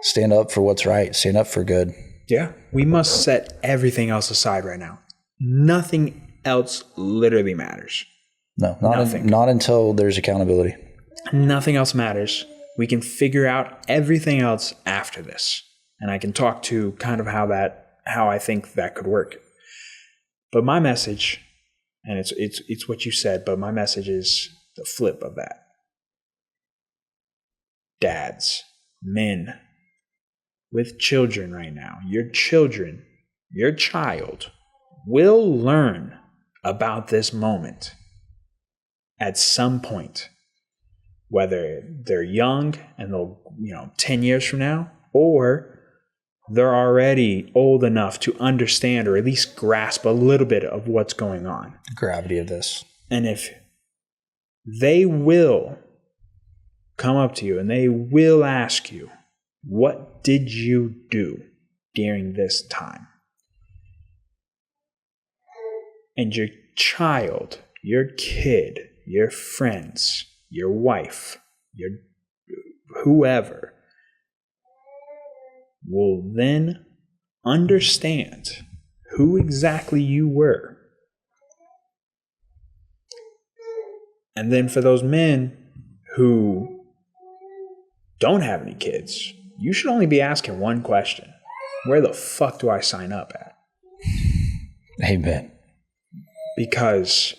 stand up for what's right, stand up for good. Yeah, we must set everything else aside right now. Nothing else literally matters. No, not until there's accountability. Nothing else matters. We can figure out everything else after this. And I can talk to kind of how I think that could work. But my message, and it's what you said, but my message is the flip of that. Dads, men with children right now, your child will learn about this moment at some point, whether they're young and they'll, 10 years from now, or they're already old enough to understand or at least grasp a little bit of what's going on. The gravity of this. And if they will come up to you and they will ask you, what did you do during this time? And your child, your kid, your friends, your wife, your whoever will then understand who exactly you were. And then for those men who don't have any kids, you should only be asking one question. Where the fuck do I sign up at? Amen. Because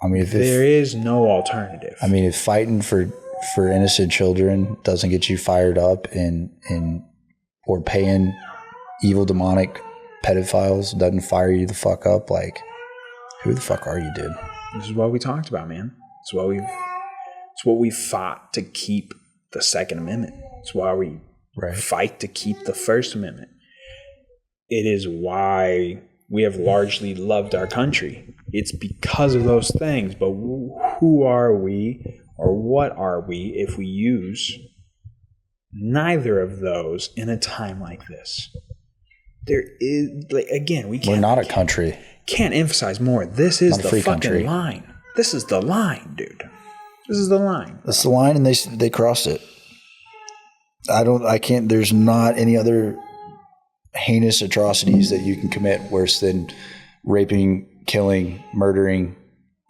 if there is no alternative. If fighting for innocent children doesn't get you fired up or paying evil demonic pedophiles doesn't fire you the fuck up, like, who the fuck are you, dude? This is what we talked about, man. It's what we fought to keep the Second Amendment. It's why we fight to keep the First Amendment. It is why we have largely loved our country. It's because of those things. But who are we, or what are we, if we use neither of those in a time like this? There is, again, we're not a country. Can't emphasize more. This is the fucking country. line. This is the line, dude. This is the line. That's the line, and they crossed it. I can't. There's not any other heinous atrocities that you can commit worse than raping, killing, murdering,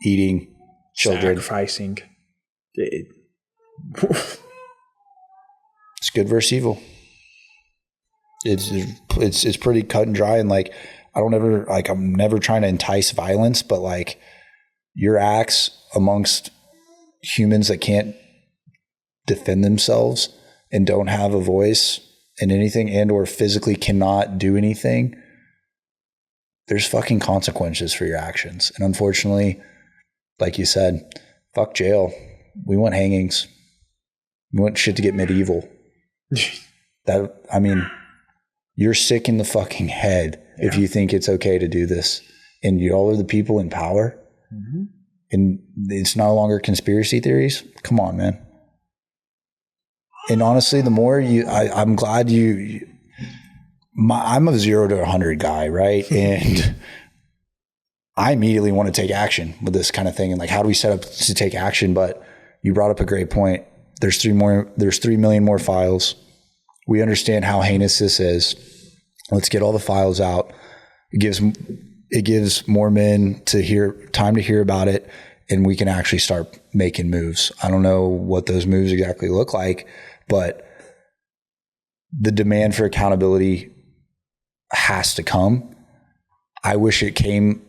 eating children, sacrificing. It's good versus evil. It's pretty cut and dry, and I'm never trying to entice violence, but your acts amongst humans that can't defend themselves and don't have a voice in anything, and or physically cannot do anything, there's fucking consequences for your actions. And unfortunately, like you said, fuck jail. We want hangings. We want shit to get medieval. You're sick in the fucking head if you think it's okay to do this. And you all are the people in power. Mm-hmm. And it's no longer conspiracy theories. Come on, man. And honestly, the more I'm glad I'm a 0 to 100 guy, right? And I immediately want to take action with this kind of thing. And how do we set up to take action? But you brought up a great point. There's 3 million more files. We understand how heinous this is. Let's get all the files out. It gives more men time to hear about it, and we can actually start making moves. I don't know what those moves exactly look like, but the demand for accountability has to come. I wish it came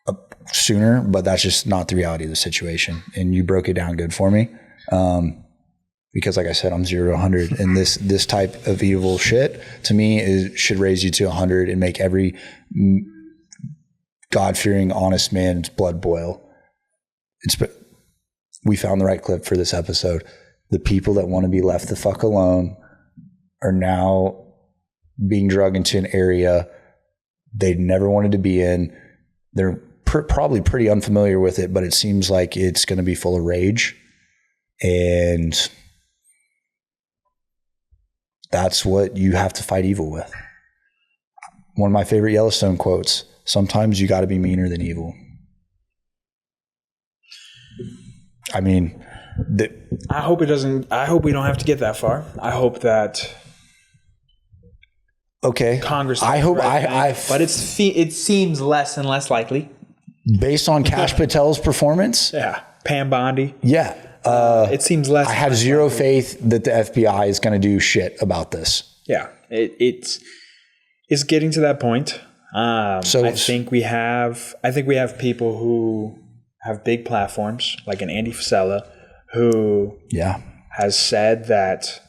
up sooner, but that's just not the reality of the situation. And you broke it down good for me. Because like I said, I'm 0 to 100, and this type of evil shit to me should raise you to 100 and make every God-fearing, honest man's blood boil. We found the right clip for this episode. The people that want to be left the fuck alone are now being drugged into an area they never wanted to be in. They're probably pretty unfamiliar with it, but it seems like it's going to be full of rage. And that's what you have to fight evil with. One of my favorite Yellowstone quotes: sometimes you got to be meaner than evil. I mean, I hope we don't have to get that far. I hope that Congress. But it seems less and less likely based on Kash Patel's performance. Yeah, Pam Bondi. Yeah, it seems less. I have zero faith that the FBI is going to do shit about this. Yeah, it's getting to that point. I think we have people who have big platforms, like an Andy Frisella, who has said that,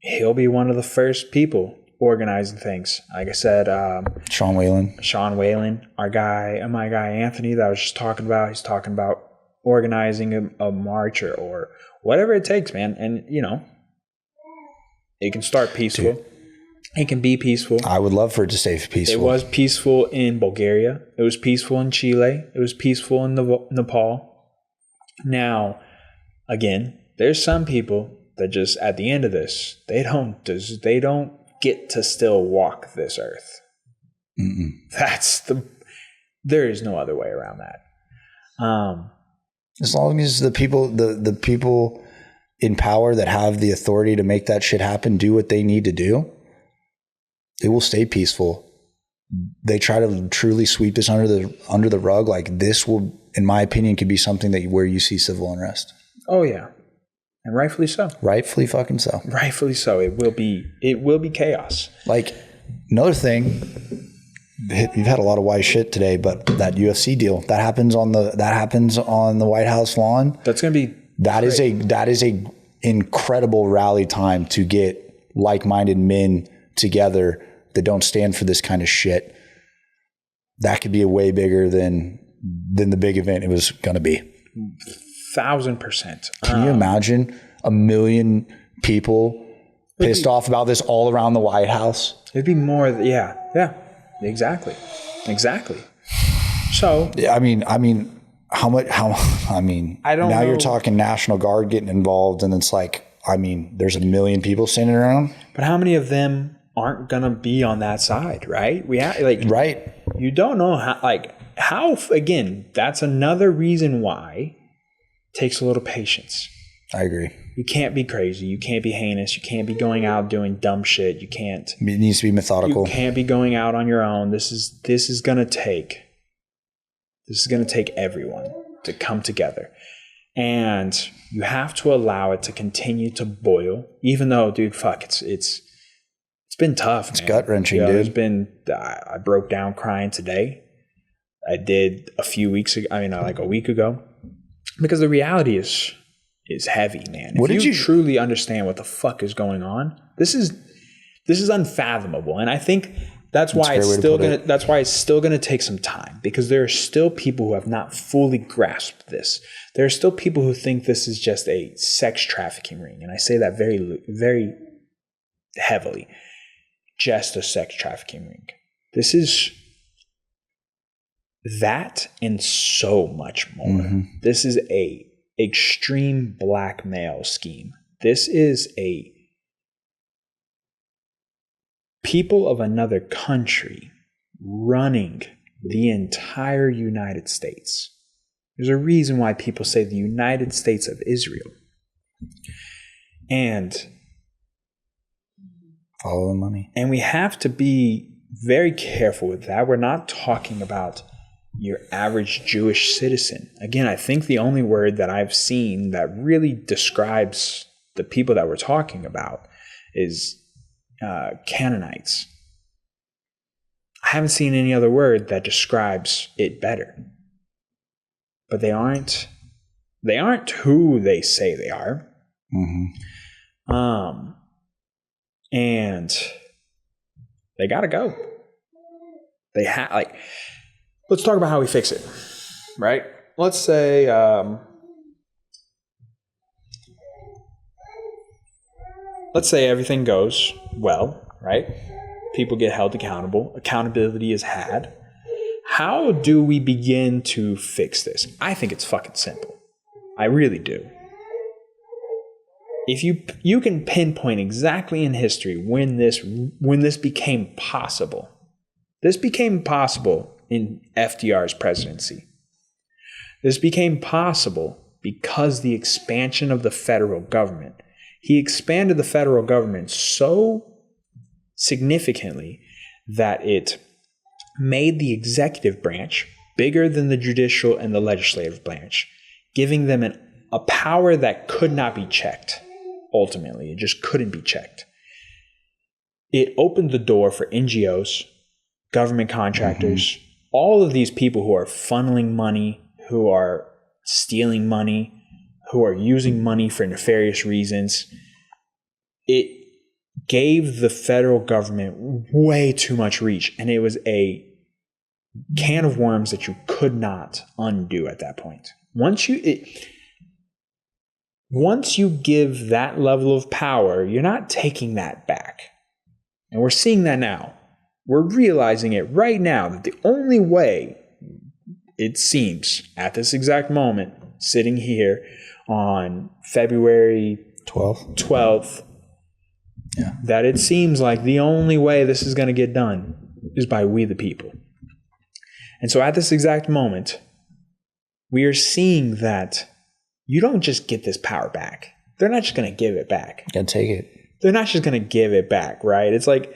he'll be one of the first people organizing things. Like I said, Sean Whalen, my guy Anthony that I was just talking about, he's talking about organizing a march or whatever it takes, man. And, it can start peaceful. Dude. It can be peaceful. I would love for it to stay peaceful. It was peaceful in Bulgaria. It was peaceful in Chile. It was peaceful in Nepal. Now, again, there's some people that just at the end of this, they don't get to still walk this earth. Mm-mm. There is no other way around that. As long as the people in power that have the authority to make that shit happen do what they need to do, it will stay peaceful. They try to truly sweep this under the rug. Like, this will, in my opinion, could be something where you see civil unrest. Oh yeah, and rightfully so. Rightfully fucking so. Rightfully so. It will be chaos. Like, another thing, you've had a lot of wise shit today, but that UFC deal that happens on the White House lawn. That's gonna be that is a incredible rally time to get like-minded men together that don't stand for this kind of shit. That could be a way bigger than the big event it was going to be. 1,000%. Can you imagine 1 million people pissed off about this all around the White House? It'd be more. Yeah, exactly. So, I mean, how much? I don't know. Now you're talking National Guard getting involved, and it's like, there's 1 million people standing around. But how many of them aren't gonna be on that side, right? Right. You don't know how. Again, that's another reason why it takes a little patience. I agree. You can't be crazy. You can't be heinous. You can't be going out doing dumb shit. You can't. It needs to be methodical. You can't be going out on your own. This is gonna take everyone to come together. And you have to allow it to continue to boil, even though, dude, fuck, it's been tough. It's gut wrenching, dude. I broke down crying today. I did a week ago, because the reality is heavy, man. If you truly understand what the fuck is going on, this is unfathomable, and I think that's why it's still gonna take some time, because there are still people who have not fully grasped this. There are still people who think this is just a sex trafficking ring, and I say that very, very heavily. Just a sex trafficking ring. This is that and so much more. Mm-hmm. This is a extreme blackmail scheme. This is a people of another country running the entire United States. There's a reason why people say the United States of Israel. And Follow the money. And we have to be very careful with that. We're not talking about your average Jewish citizen. Again, I think the only word that I've seen that really describes the people that we're talking about is Canaanites. I haven't seen any other word that describes it better. But they aren't who they say they are. Mm-hmm. And they gotta go. They let's talk about how we fix it, right? Let's say, everything goes well, right? People get held accountable. Accountability is had. How do we begin to fix this? I think it's fucking simple. I really do. If you can pinpoint exactly in history when this became possible. This became possible in FDR's presidency. This became possible because the expansion of the federal government. He expanded the federal government so significantly that it made the executive branch bigger than the judicial and the legislative branch, giving them a power that could not be checked. Ultimately, it just couldn't be checked. It opened the door for NGOs, government contractors, all of these people who are funneling money, who are stealing money, who are using money for nefarious reasons. It gave the federal government way too much reach, and it was a can of worms that you could not undo at that point. Once you give that level of power, you're not taking that back. And we're seeing that now. We're realizing it right now that the only way, it seems, at this exact moment, sitting here on February 12th, that it seems like the only way this is going to get done is by we the people. And so at this exact moment, we are seeing that you don't just get this power back. They're not just going to give it back. You gotta take it. They're not just going to give it back, right? It's like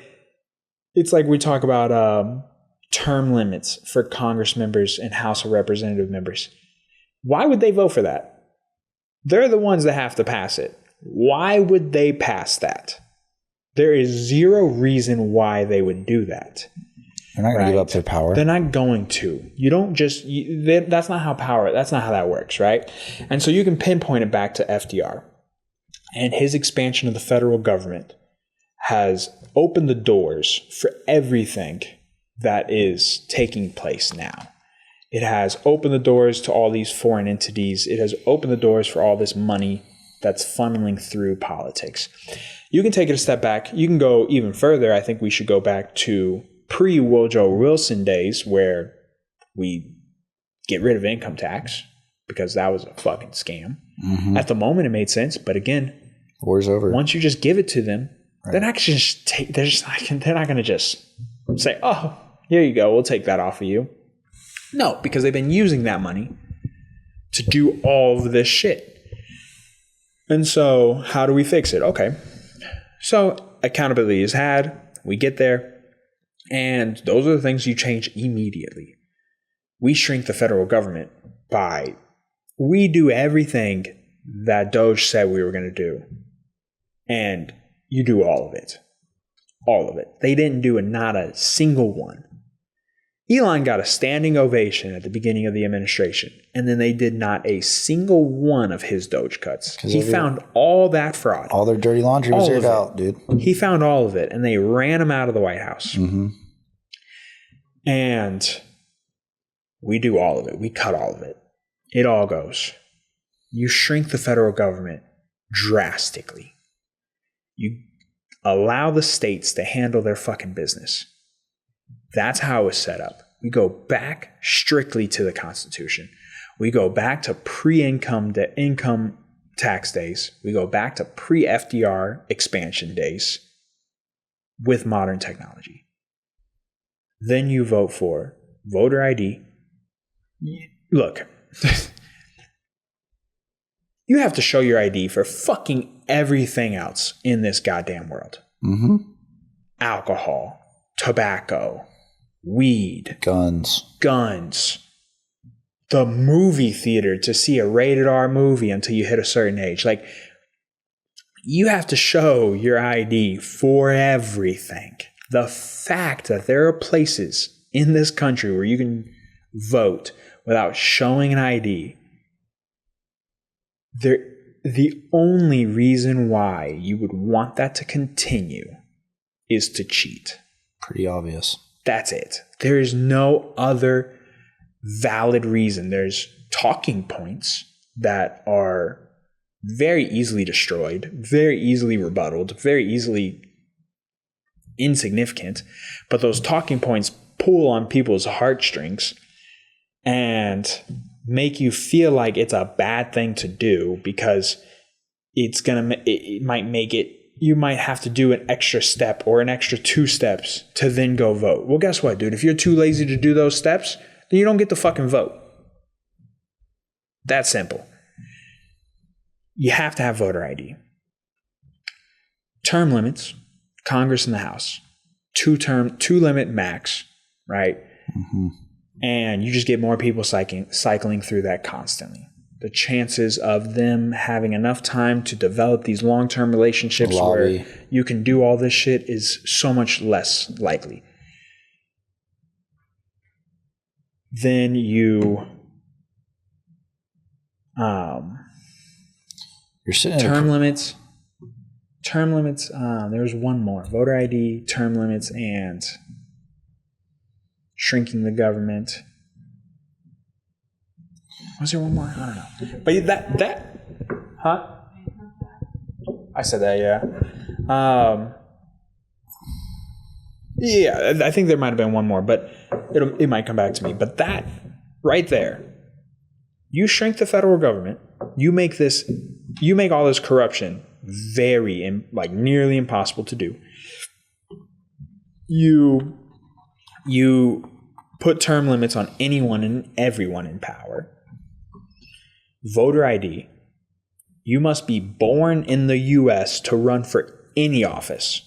we talk about term limits for Congress members and House of Representative members. Why would they vote for that? They're the ones that have to pass it. Why would they pass that? There is zero reason why they would do that. They're not going to give up their power. They're not going to. You don't just... that's not how that works, right? And so you can pinpoint it back to FDR. And his expansion of the federal government has opened the doors for everything that is taking place now. It has opened the doors to all these foreign entities. It has opened the doors for all this money that's funneling through politics. You can take it a step back. You can go even further. I think we should go back to pre-Woodrow Wilson days where we get rid of income tax because that was a fucking scam. Mm-hmm. At the moment, it made sense. But again, war's over. Once you just give it to them, they're not going to just say, oh, here you go. We'll take that off of you. No, because they've been using that money to do all of this shit. And so how do we fix it? Okay. So accountability is had. We get there. And those are the things you change immediately. We shrink the federal government we do everything that Doge said we were going to do. And you do all of it. All of it. They didn't do not a single one. Elon got a standing ovation at the beginning of the administration, and then they did not a single one of his Doge cuts. He found all that fraud. All their dirty laundry was aired out, dude. He found all of it, and they ran him out of the White House. Mm-hmm. And we do all of it. We cut all of it. It all goes. You shrink the federal government drastically. You allow the states to handle their fucking business. That's how it was set up. We go back strictly to the Constitution. We go back to pre-income income tax days. We go back to pre-FDR expansion days with modern technology. Then you vote for voter ID. Look, you have to show your ID for fucking everything else in this goddamn world. Mm-hmm. alcohol, tobacco, weed, Guns. the movie theater to see a rated R movie until you hit a certain age. Like, you have to show your ID for everything. The fact that there are places in this country where you can vote without showing an ID, the only reason why you would want that to continue is to cheat. Pretty obvious. That's it. There is no other valid reason. There's talking points that are very easily destroyed, very easily rebutted, very easily insignificant, but those talking points pull on people's heartstrings and make you feel like it's a bad thing to do because it might make it, you might have to do an extra step or an extra 2 steps to then go vote. Well, guess what, dude? If you're too lazy to do those steps, then you don't get to fucking vote. That simple. You have to have voter ID. Term limits, Congress and the House. 2 limit max, right? Mm-hmm. And you just get more people cycling through that constantly. The chances of them having enough time to develop these long-term relationships where you can do all this shit is so much less likely. Then you you're sitting term limits. There's one more: voter ID, term limits, and shrinking the government. Was there one more? I don't know. But that, huh? I said that, yeah. Yeah, I think there might have been one more, but it might come back to me. But that right there, you shrink the federal government. You make all this corruption very, like, nearly impossible to do. You put term limits on anyone and everyone in power. Voter ID. You must be born in the U.S. to run for any office.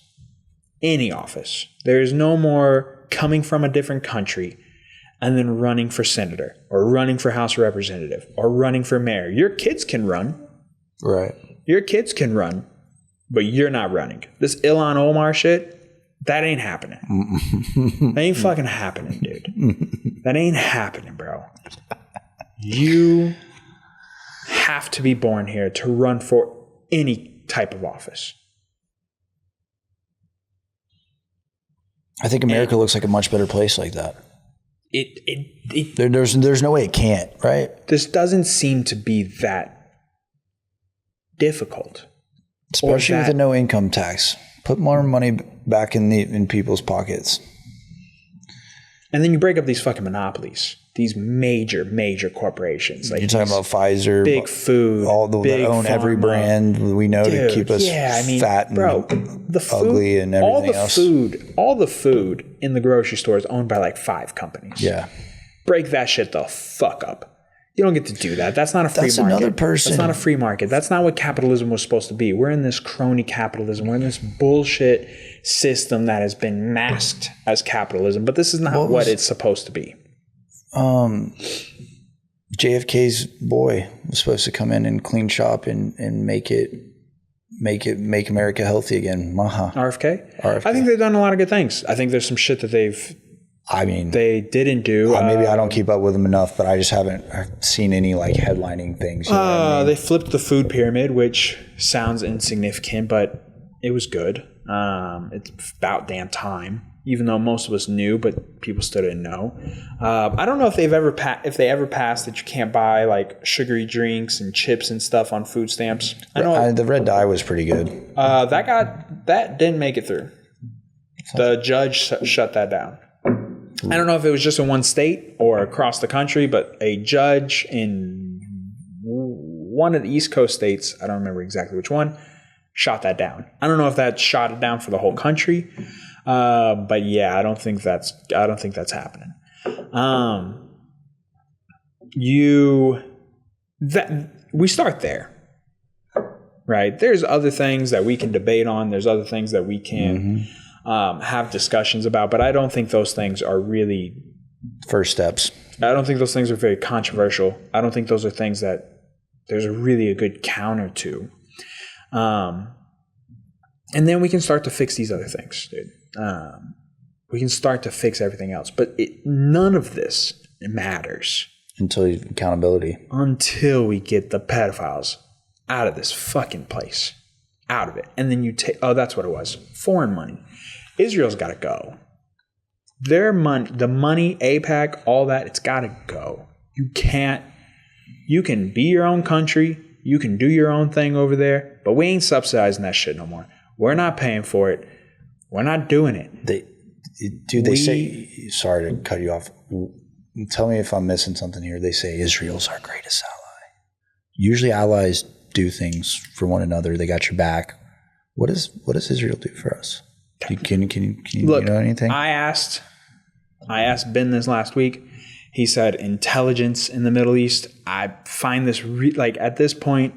Any office. There is no more coming from a different country and then running for senator or running for House representative or running for mayor. Your kids can run. Right. Your kids can run, but you're not running. This Ilhan Omar shit, that ain't happening. That ain't fucking happening, dude. That ain't happening, bro. You have to be born here to run for any type of office. I think America looks like a much better place like that. There's no way it can't, right? This doesn't seem to be that difficult. Especially with the no income tax. Put more money back in people's pockets. And then you break up these fucking monopolies. These major corporations. Like, you're talking about Pfizer, big food, all the that own every brand we know, dude, to keep us fat and ugly and everything else. All the food in the grocery store is owned by like 5 companies. Yeah. Break that shit the fuck up. You don't get to do that. That's not a free market. That's another person. That's not a free market. That's not what capitalism was supposed to be. We're in this crony capitalism. We're in this bullshit system that has been masked as capitalism, but this is not what it's supposed to be. JFK's boy was supposed to come in and clean shop and make America healthy again. RFK? I think they've done a lot of good things. I think there's some shit that they didn't do. Maybe I don't keep up with them enough, but I just haven't seen any like headlining things. You know what I mean? They flipped the food pyramid, which sounds insignificant, but it was good. It's about damn time. Even though most of us knew, but people still didn't know. I don't know if they ever passed that you can't buy like sugary drinks and chips and stuff on food stamps. I know the red dye was pretty good. That didn't make it through. The judge shut that down. I don't know if it was just in one state or across the country, but a judge in one of the East Coast states, I don't remember exactly which one, shot that down. I don't know if that shot it down for the whole country. But yeah, I don't think that's happening. We start there, right? There's other things that we can debate on. There's other things that we can have discussions about, but I don't think those things are really first steps. I don't think those things are very controversial. I don't think those are things that there's really a good counter to. And then we can start to fix these other things, dude. We can start to fix everything else. But none of this matters. Until accountability. Until we get the pedophiles out of this fucking place. Out of it. And then you take, that's what it was. Foreign money. Israel's got to go. Their money, the money, AIPAC, all that, it's got to go. You can be your own country. You can do your own thing over there. But we ain't subsidizing that shit no more. We're not paying for it. We're not doing it. They say, sorry to cut you off. Tell me if I'm missing something here. They say Israel's our greatest ally. Usually allies do things for one another. They got your back. What does Israel do for us? Can you Look, know anything? I asked Ben this last week. He said intelligence in the Middle East. I find this at this point,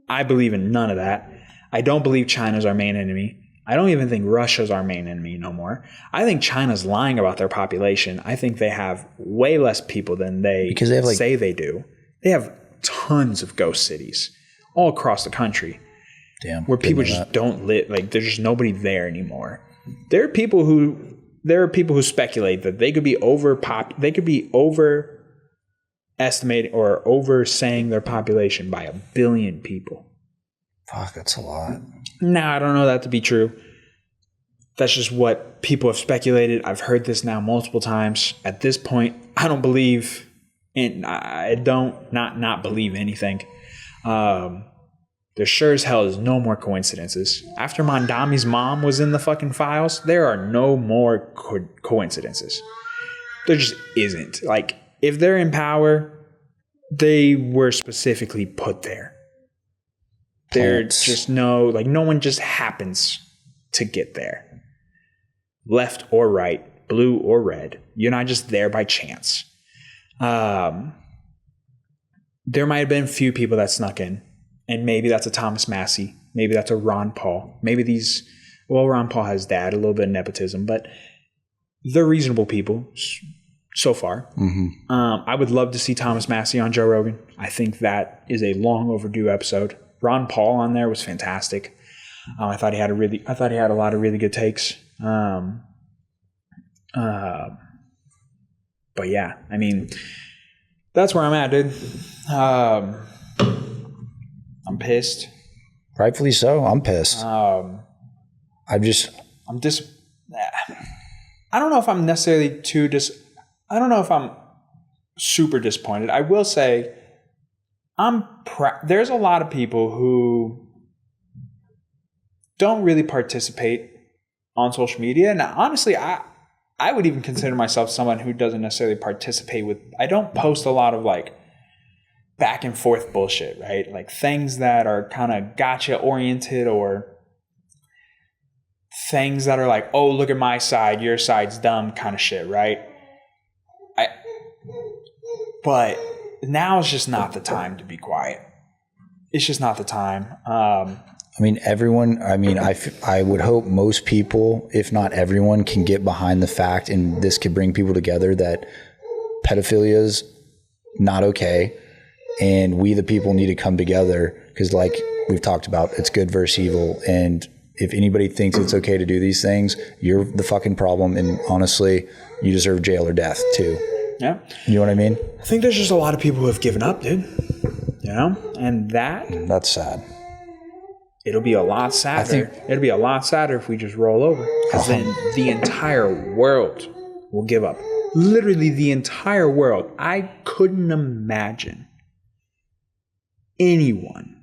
I believe in none of that. I don't believe China's our main enemy. I don't even think Russia's our main enemy no more. I think China's lying about their population. I think they have way less people than they say they do. They have tons of ghost cities all across the country. Damn, where people just don't live. Like there's just nobody there anymore. There are people who speculate that they could be overestimating or oversaying their population by 1 billion people. Fuck, that's a lot. Now, I don't know that to be true. That's just what people have speculated. I've heard this now multiple times. At this point, I don't believe, and I don't not believe anything. There sure as hell is no more coincidences. After Mondami's mom was in the fucking files, there are no more coincidences. There just isn't. Like, if they're in power, they were specifically put there. There's just no one just happens to get there. Left or right, blue or red. You're not just there by chance. There might have been a few people that snuck in. And maybe that's a Thomas Massey. Maybe that's a Ron Paul. Maybe Ron Paul has dad, a little bit of nepotism, but they're reasonable people so far. Mm-hmm. I would love to see Thomas Massey on Joe Rogan. I think that is a long overdue episode. Ron Paul on there was fantastic. I thought he had a lot of really good takes. But yeah, I mean, that's where I'm at, dude. I'm pissed. Rightfully so. I'm pissed. I don't know if I'm necessarily I don't know if I'm super disappointed. I will say there's a lot of people who don't really participate on social media. Now, honestly, I would even consider myself someone who doesn't necessarily participate I don't post a lot of like back and forth bullshit, right? Like things that are kind of gotcha oriented or things that are like, oh, look at my side, your side's dumb kind of shit, right? But now is just not the time to be quiet. It's just not the time. I would hope most people, if not everyone, can get behind the fact, and this could bring people together, that pedophilia is not okay. And we, the people, need to come together because, like we've talked about, it's good versus evil. And if anybody thinks it's okay to do these things, you're the fucking problem. And honestly, you deserve jail or death too. Yeah. You know what I mean? I think there's just a lot of people who have given up, dude. You know? And that's sad. It'll be a lot sadder. It'll be a lot sadder if we just roll over. Because then the entire world will give up. Literally the entire world. I couldn't imagine anyone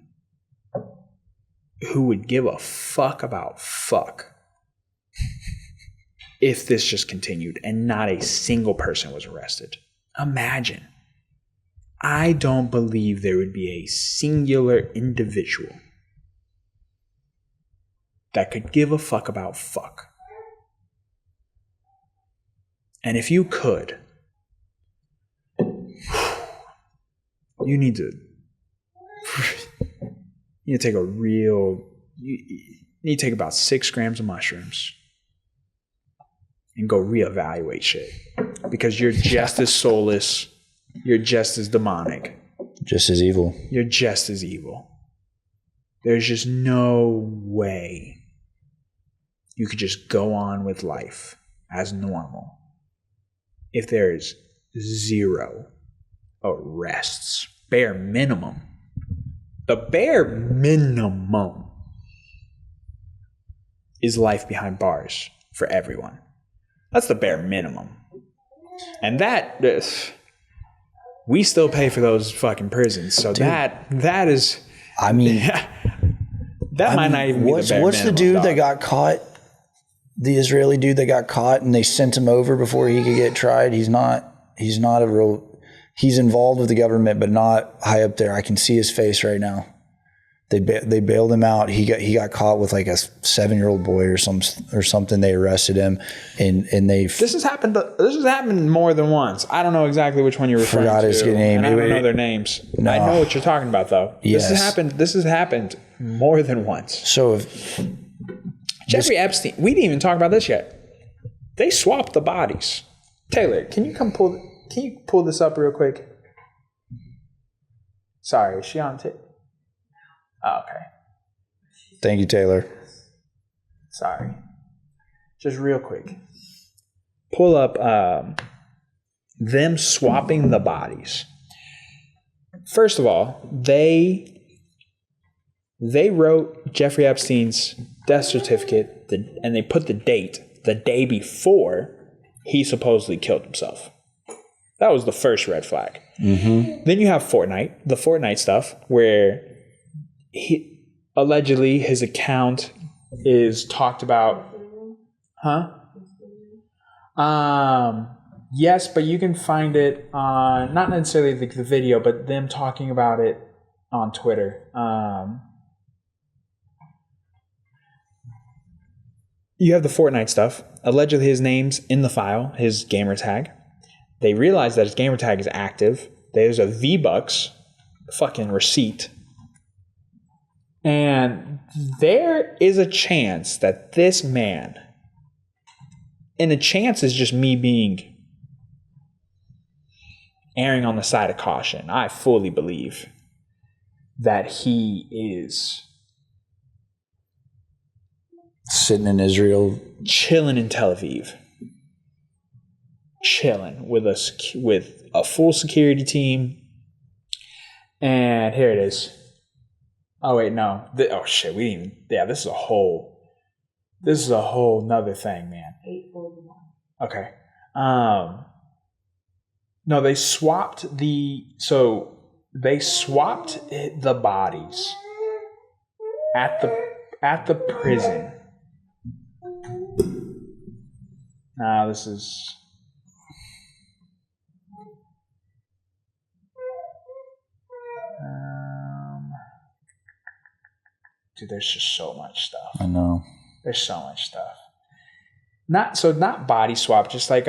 who would give a fuck about fuck if this just continued and not a single person was arrested. Imagine. I don't believe there would be a singular individual that could give a fuck about fuck. And if you could, you need to take you need to take about 6 grams of mushrooms and go reevaluate shit. Because you're just as soulless. You're just as demonic. Just as evil. You're just as evil. There's just no way you could just go on with life as normal if there's zero arrests. Bare minimum. The bare minimum is life behind bars for everyone. That's the bare minimum. And that, we still pay for those fucking prisons. So dude, that is, I mean, that might not even be the bare what's minimum, the dude dog. that got caught? The Israeli dude that got caught and they sent him over before he could get tried. He's not a real, he's involved with the government, but not high up there. I can see his face right now. They bailed him out. He got caught with like a 7-year-old boy or something. They arrested him and they This has happened more than once. I don't know exactly which one you're referring Forgot to. his name. And I don't know their names. No. I know what you're talking about though. Yes. This has happened more than once. So if Jeffrey Epstein, we didn't even talk about this yet. They swapped the bodies. Taylor, can you pull this up real quick? Sorry, is she on Oh, okay. thank you, Taylor. Sorry. Just real quick. Pull up them swapping the bodies. First of all, they wrote Jeffrey Epstein's death certificate and they put the date the day before he supposedly killed himself. That was the first red flag. Mm-hmm. Then you have the Fortnite stuff where he allegedly his account is talked about. Yes, but you can find it on not necessarily the video, but them talking about it on Twitter. You have the Fortnite stuff. Allegedly his name's in the file, his gamer tag. They realize that his gamer tag is active. There's a V-Bucks fucking receipt. And there is a chance that this man, and a chance is just me being erring on the side of caution. I fully believe that he is Sitting in Israel. chilling in Tel Aviv. Chilling with a full security team. And here it is. Oh wait, no. Oh shit, we didn't even. Yeah, this is a whole nother thing, man. 841. Okay. No, they swapped the bodies at the prison. Now this is. Dude, there's just so much stuff. I know. There's so much stuff. Not body swap, just like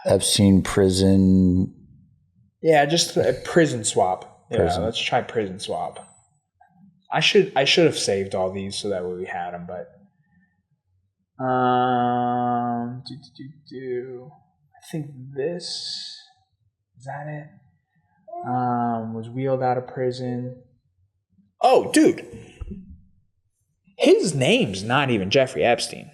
Epstein prison. yeah, just a prison swap. Yeah, Prison. let's try prison swap. I should have saved all these so that way we had them, but I think this is that it. Was wheeled out of prison. Oh, dude. His name's not even Jeffrey Epstein.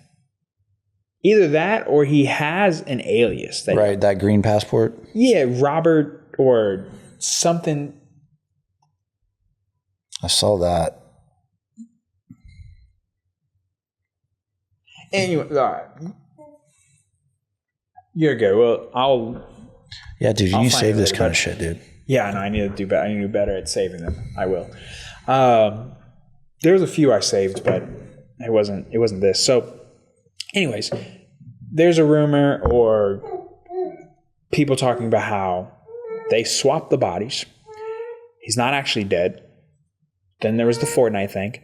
Either that or he has an alias. Right, that green passport. Yeah, Robert or something. I saw that. Anyway, all right. You're good. Well, Yeah, dude, you I'll need to find save it this later, kind but- of shit, dude. Yeah, no, I need to do better. I need to do better at saving them. I will. There was a few I saved, but it wasn't this. So, anyways, there's a rumor or people talking about how they swapped the bodies. He's not actually dead. Then there was the Fortnite thing.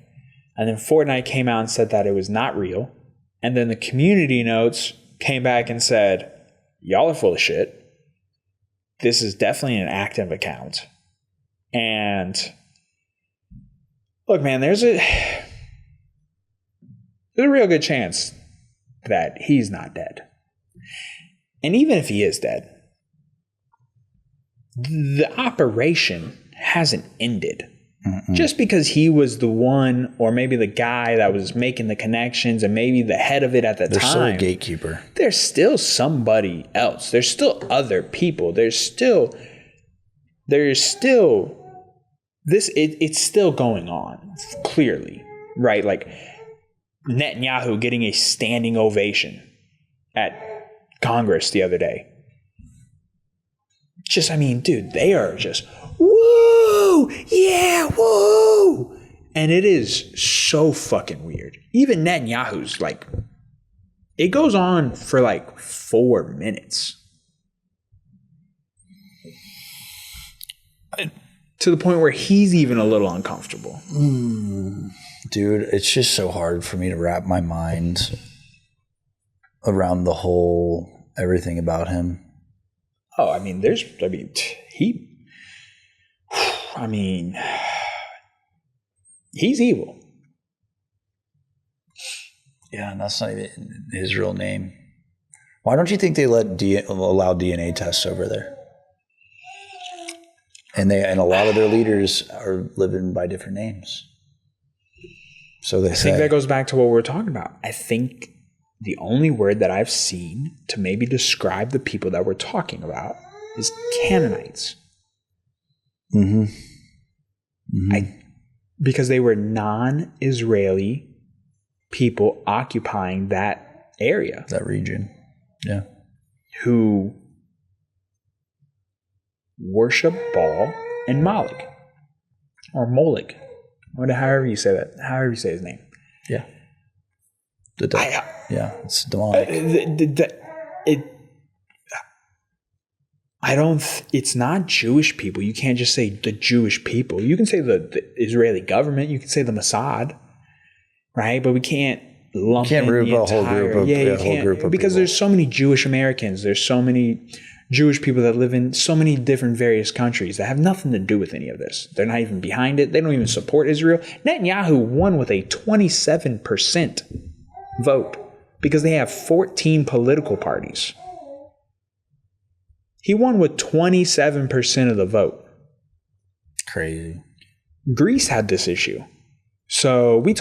And then Fortnite came out and said that it was not real. And then the community notes came back and said, y'all are full of shit. This is definitely an active account. And look, man, there's a real good chance that he's not dead. And even if he is dead, the operation hasn't ended. Just because he was the one, or maybe the guy that was making the connections and maybe the head of it at the There's time. still a gatekeeper. There's still somebody else. There's still other people. There's still this. It's still going on, clearly, right? Like Netanyahu getting a standing ovation at Congress the other day. Just, I mean, dude, they are just, woo, yeah, woo. And it is so fucking weird. Even Netanyahu's like, it goes on for like 4 minutes. To the point where he's even a little uncomfortable. Dude, it's just so hard for me to wrap my mind around the whole everything about him. Oh, I mean, he's evil. Yeah, and that's not even his real name. Why don't you think they allow DNA tests over there? And a lot of their leaders are living by different names. So I think that goes back to what we were talking about. I think the only word that I've seen to maybe describe the people that we're talking about is Canaanites. Because they were non-Israeli people occupying that area. That region. Yeah. Who worship Baal and Moloch. Or Moloch. However you say that. However you say his name. Yeah. It's demonic. It's not Jewish people. You can't just say the Jewish people. You can say the Israeli government. You can say the Mossad, right? But we can't lump in group the a whole group of because people. There's so many Jewish Americans. There's so many Jewish people that live in so many different various countries that have nothing to do with any of this. They're not even behind it. They don't even support Israel. Netanyahu won with a 27% vote because they have 14 political parties. He won with 27% of the vote. Crazy. Greece had this issue. So we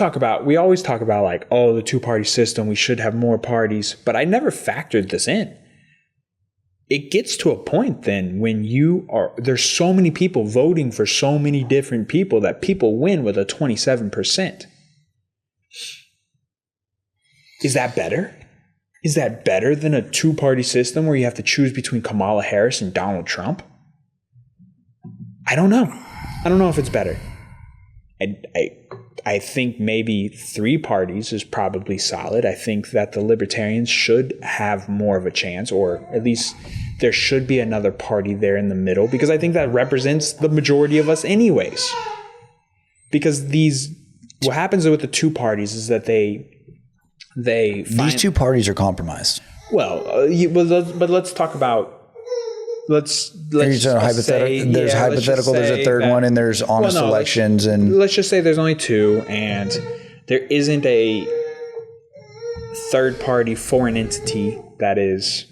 always talk about like, oh, the two-party system, we should have more parties, but I never factored this in. It gets to a point then when there's so many people voting for so many different people that people win with a 27%. Is that better? Is that better than a two-party system where you have to choose between Kamala Harris and Donald Trump? I don't know. I don't know if it's better. I think maybe 3 parties is probably solid. I think that the libertarians should have more of a chance, or at least there should be another party there in the middle, because I think that represents the majority of us anyways. Because what happens with the 2 parties is that these 2 parties are compromised. Well, but let's talk about. Let's say, there's hypothetical. There's a third one, and there's honest elections, and let's just say there's only 2, and there isn't a third-party foreign entity that is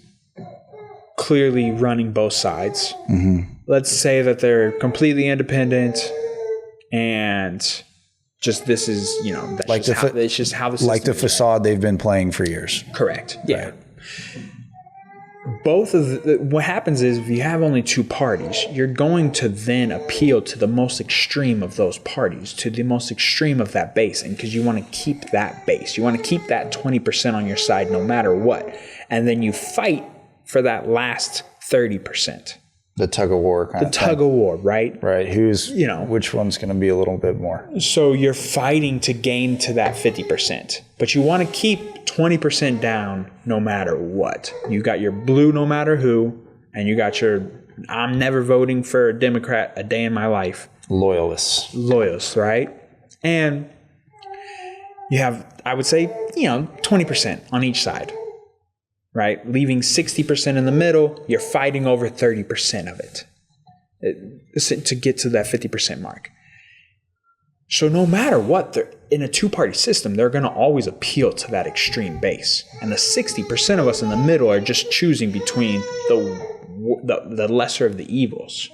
clearly running both sides. Let's say that they're completely independent, and just this is it's just how the like the facade they've been playing for years. Correct. Yeah. Right. What happens is if you have only 2 parties, you're going to then appeal to the most extreme of those parties, to the most extreme of that base, and because you want to keep that base, you want to keep that 20% on your side no matter what, and then you fight for that last 30%. The tug of war kind of thing. The tug of war, right? Right. Which one's going to be a little bit more? So you're fighting to gain to that 50%, but you want to keep 20% down no matter what. You got your blue no matter who, and you got your I'm never voting for a Democrat a day in my life. Loyalists, right? And you have, I would say, 20% on each side. Right? Leaving 60% in the middle, you're fighting over 30% of it to get to that 50% mark. So no matter what, they're in a two-party system, they're going to always appeal to that extreme base. And the 60% of us in the middle are just choosing between the lesser of the evils.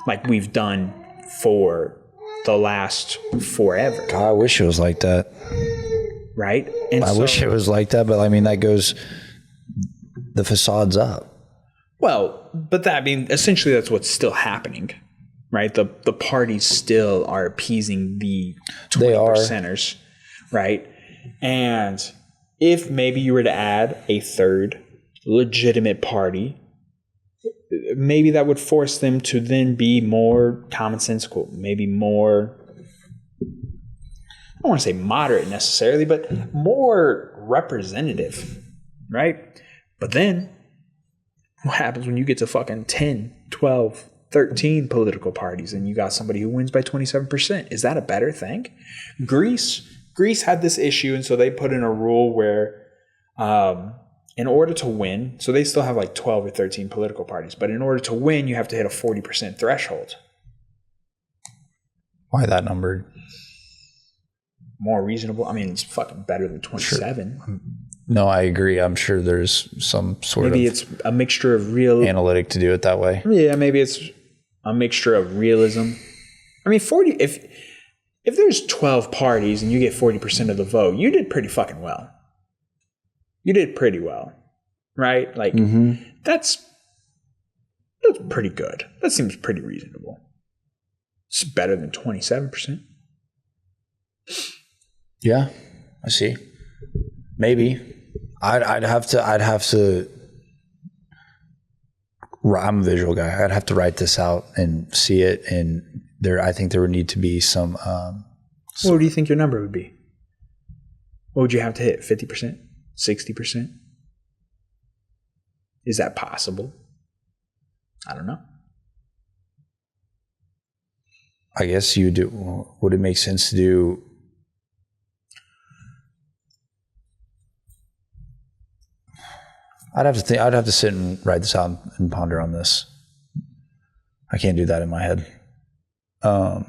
Like we've done for the last forever. God, I wish it was like that. Right? And I wish it was like that, but I mean, that goes, the facade's up. Well, but that, I mean, essentially that's what's still happening. Right, the parties still are appeasing the 20%ers, right? And if maybe you were to add a third legitimate party, maybe that would force them to then be more commonsensical, maybe more, I don't want to say moderate necessarily, but more representative, right? But then what happens when you get to fucking 10, 12, 13 political parties and you got somebody who wins by 27%? Is that a better thing? Greece had this issue, and so they put in a rule where in order to win, so they still have like 12 or 13 political parties, but in order to win, you have to hit a 40% threshold. Why that number? More reasonable. I mean, it's fucking better than 27. Sure. No, I agree. I'm sure there's some sort maybe of it's a mixture of real analytic to do it that way. Yeah, maybe it's a mixture of realism. I mean, 40. If there's 12 parties and you get 40% of the vote, you did pretty fucking well. You did pretty well, right? Like that's pretty good. That seems pretty reasonable. It's better than 27%. Yeah, I see. Maybe I'd have to. I'm a visual guy. I'd have to write this out and see it, and I think there would need to be some. What do you think your number would be? What would you have to hit? 50%? 60%? Is that possible? I don't know. I guess you do. Would it make sense to do? I'd have to think. I'd have to sit and write this out and ponder on this. I can't do that in my head. But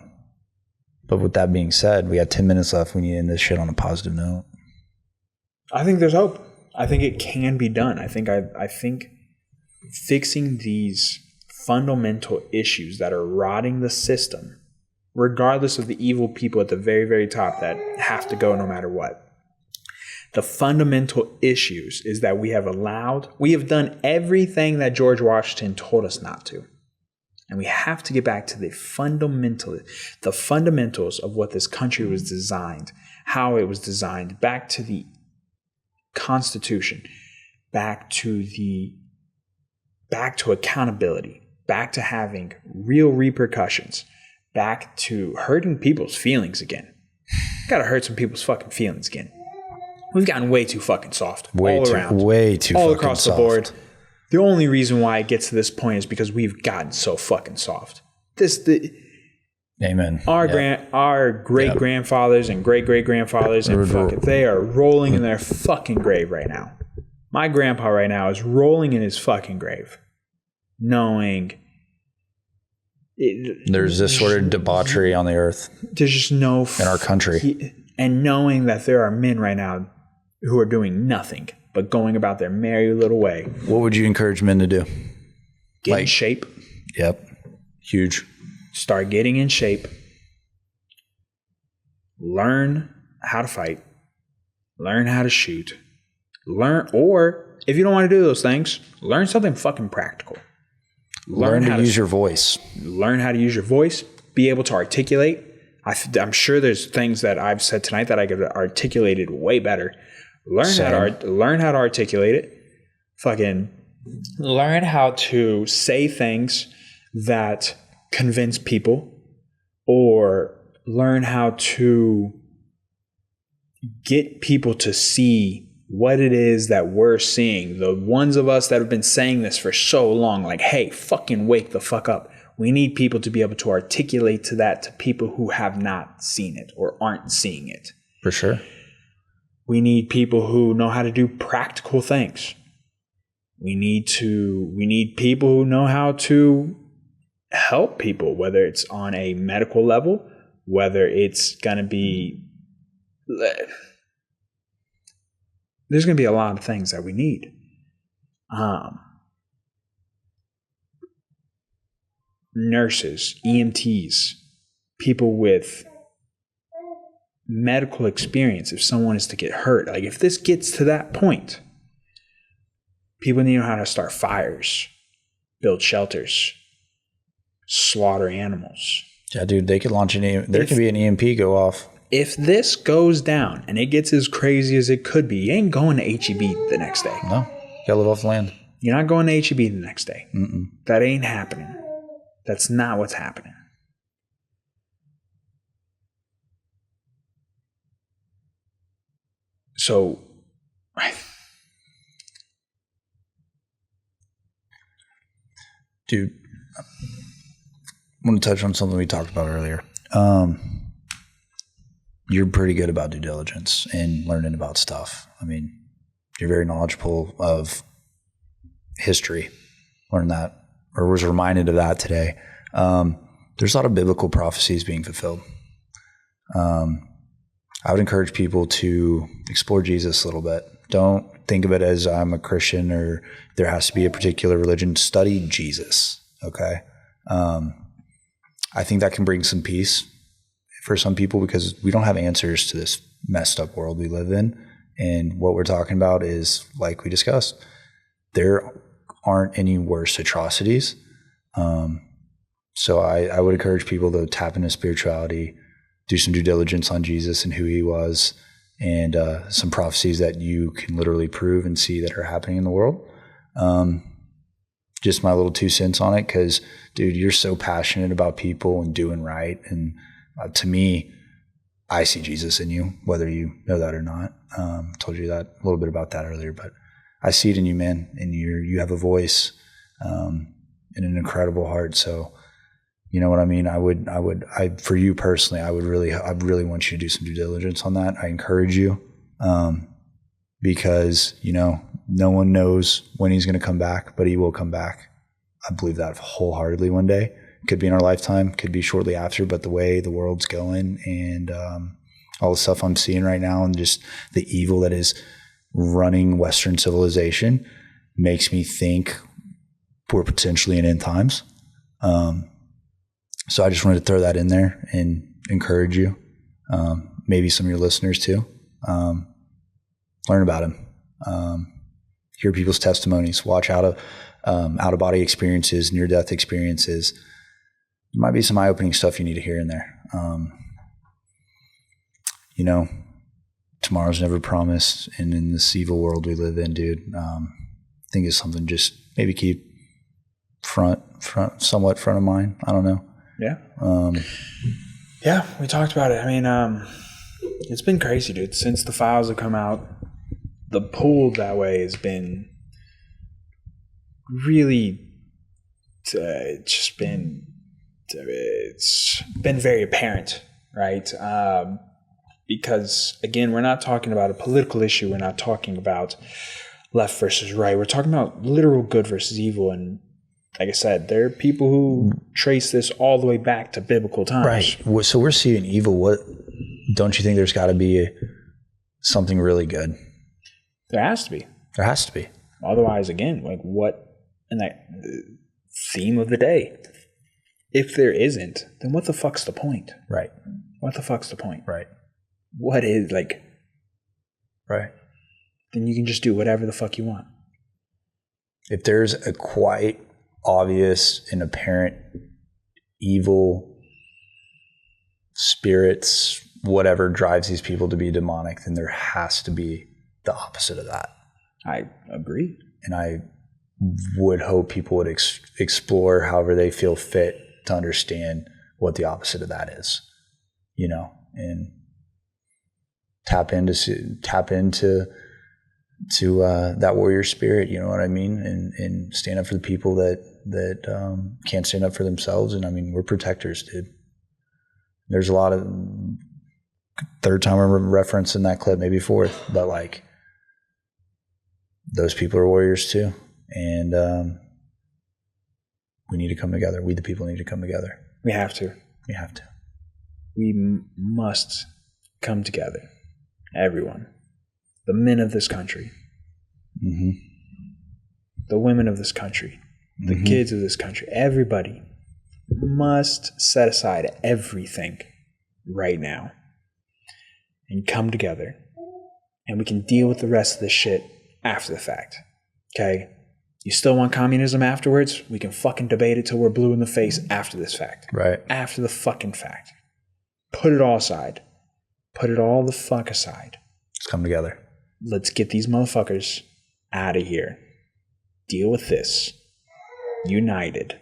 with that being said, we got 10 minutes left. We need to end this shit on a positive note. I think there's hope. I think it can be done. I think fixing these fundamental issues that are rotting the system, regardless of the evil people at the very, very top that have to go no matter what. The fundamental issues is that we have done everything that George Washington told us not to. And we have to get back to the fundamentals of what this country was designed, how it was designed, back to the Constitution, back to accountability, back to having real repercussions, back to hurting people's feelings again. Gotta hurt some people's fucking feelings again. We've gotten way too fucking soft. Way too all across the board. The only reason why it gets to this point is because we've gotten so fucking soft. Amen. Our great grandfathers and great great grandfathers and they are rolling in their fucking grave right now. My grandpa right now is rolling in his fucking grave, knowing there's this sort of debauchery on the earth. There's just no in our country, and knowing that there are men right now who are doing nothing but going about their merry little way. What would you encourage men to do? Get in shape. Yep. Huge. Start getting in shape. Learn how to fight. Learn how to shoot. Or if you don't want to do those things, learn something fucking practical. Learn how to use your voice. Learn how to use your voice. Be able to articulate. I'm sure there's things that I've said tonight that I could have articulated way better. Learn how to articulate it. Fucking learn how to say things that convince people, or learn how to get people to see what it is that we're seeing. The ones of us that have been saying this for so long, like, hey, fucking wake the fuck up. We need people to be able to articulate to people who have not seen it or aren't seeing it. For sure. We need people who know how to do practical things. We need people who know how to help people, whether it's on a medical level, whether it's going to be, there's going to be a lot of things that we need. Nurses, EMTs, people with medical experience. If someone is to get hurt, like if this gets to that point, people need to know how to start fires, build shelters, slaughter animals. Yeah, dude, they could launch there could be an EMP go off. If this goes down and it gets as crazy as it could be, you ain't going to HEB the next day. No, you gotta live off the land. You're not going to HEB the next day. Mm-mm. That ain't happening. That's not what's happening. So, dude, I want to touch on something we talked about earlier. You're pretty good about due diligence and learning about stuff. I mean, you're very knowledgeable of history. Learned that, or was reminded of that today. There's a lot of biblical prophecies being fulfilled. I would encourage people to explore Jesus a little bit. Don't think of it as I'm a Christian or there has to be a particular religion. Study Jesus, okay? I think that can bring some peace for some people because we don't have answers to this messed up world we live in. And what we're talking about is, like we discussed, there aren't any worse atrocities. So I would encourage people to tap into spirituality, do some due diligence on Jesus and who he was, and some prophecies that you can literally prove and see that are happening in the world. Just my little 2 cents on it, because, dude, you're so passionate about people and doing right. And to me, I see Jesus in you, whether you know that or not. Told you that a little bit about that earlier, but I see it in you, man. And you have a voice and an incredible heart. So, you know what I mean? For you personally, I really want you to do some due diligence on that. I encourage you, because, no one knows when he's going to come back, but he will come back. I believe that wholeheartedly one day. Could be in our lifetime, could be shortly after, but the way the world's going and all the stuff I'm seeing right now and just the evil that is running Western civilization makes me think we're potentially in end times. So I just wanted to throw that in there and encourage you, maybe some of your listeners too. Learn about him. Hear people's testimonies. Watch out-of-body experiences, near-death experiences. There might be some eye-opening stuff you need to hear in there. Tomorrow's never promised, and in this evil world we live in, dude, I think it's something just maybe keep somewhat front of mind. I don't know. Yeah. Yeah, we talked about it. I mean, it's been crazy, dude. Since the files have come out, the pull that way has been really it's been very apparent, right? Because, again, we're not talking about a political issue. We're not talking about left versus right. We're talking about literal good versus evil. And like I said, there are people who trace this all the way back to biblical times. Right. So we're seeing evil. What don't you think there's got to be something really good? There has to be. There has to be. Otherwise, again, like what, and that theme of the day, if there isn't, then what the fuck's the point? Right. What the fuck's the point? Right. What is, right. Then you can just do whatever the fuck you want. If there's a quite obvious and apparent evil spirits, whatever drives these people to be demonic, then there has to be the opposite of that. I agree. And I would hope people would explore however they feel fit to understand what the opposite of that is, and tap into that warrior spirit, you know what I mean? And stand up for the people that can't stand up for themselves. And I mean, we're protectors, dude. There's a lot of third time I reference in that clip, maybe fourth, but those people are warriors too. And We need to come together. We, the people, need to come together. We have to. We have to. We must come together. Everyone. The men of this country. Mm-hmm. The women of this country. The kids of this country. Everybody must set aside everything right now and come together. And we can deal with the rest of this shit after the fact. Okay? You still want communism afterwards? We can fucking debate it till we're blue in the face after this fact. Right. After the fucking fact. Put it all aside. Put it all the fuck aside. Let's come together. Let's get these motherfuckers out of here. Deal with this. United.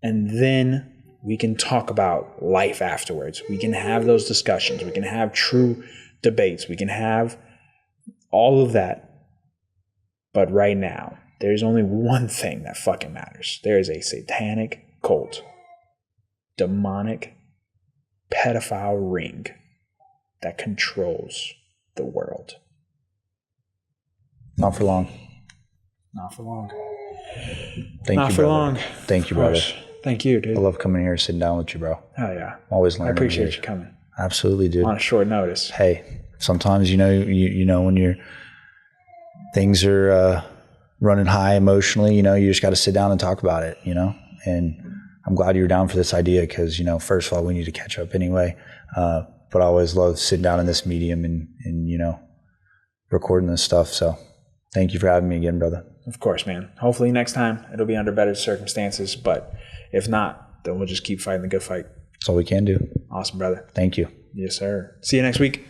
And then we can talk about life afterwards. We can have those discussions. We can have true debates. We can have all of that. But right now, there's only one thing that fucking matters. There is a satanic cult, demonic, pedophile ring that controls the world. Not for long. Not for long. Thank Not you, for brother. long. Thank you, brother. Thank you, dude. I love coming here and sitting down with you, bro. Hell yeah. Always I learning. appreciate you coming. Absolutely, dude. On a short notice. Hey, sometimes, you know, when things are running high emotionally, you just got to sit down and talk about it, and I'm glad you were down for this idea because, first of all, we need to catch up anyway. But I always love sitting down in this medium and recording this stuff. So thank you for having me again, brother. Of course, man. Hopefully next time it'll be under better circumstances. But if not, then we'll just keep fighting the good fight. That's all we can do. Awesome, brother. Thank you. Yes, sir. See you next week.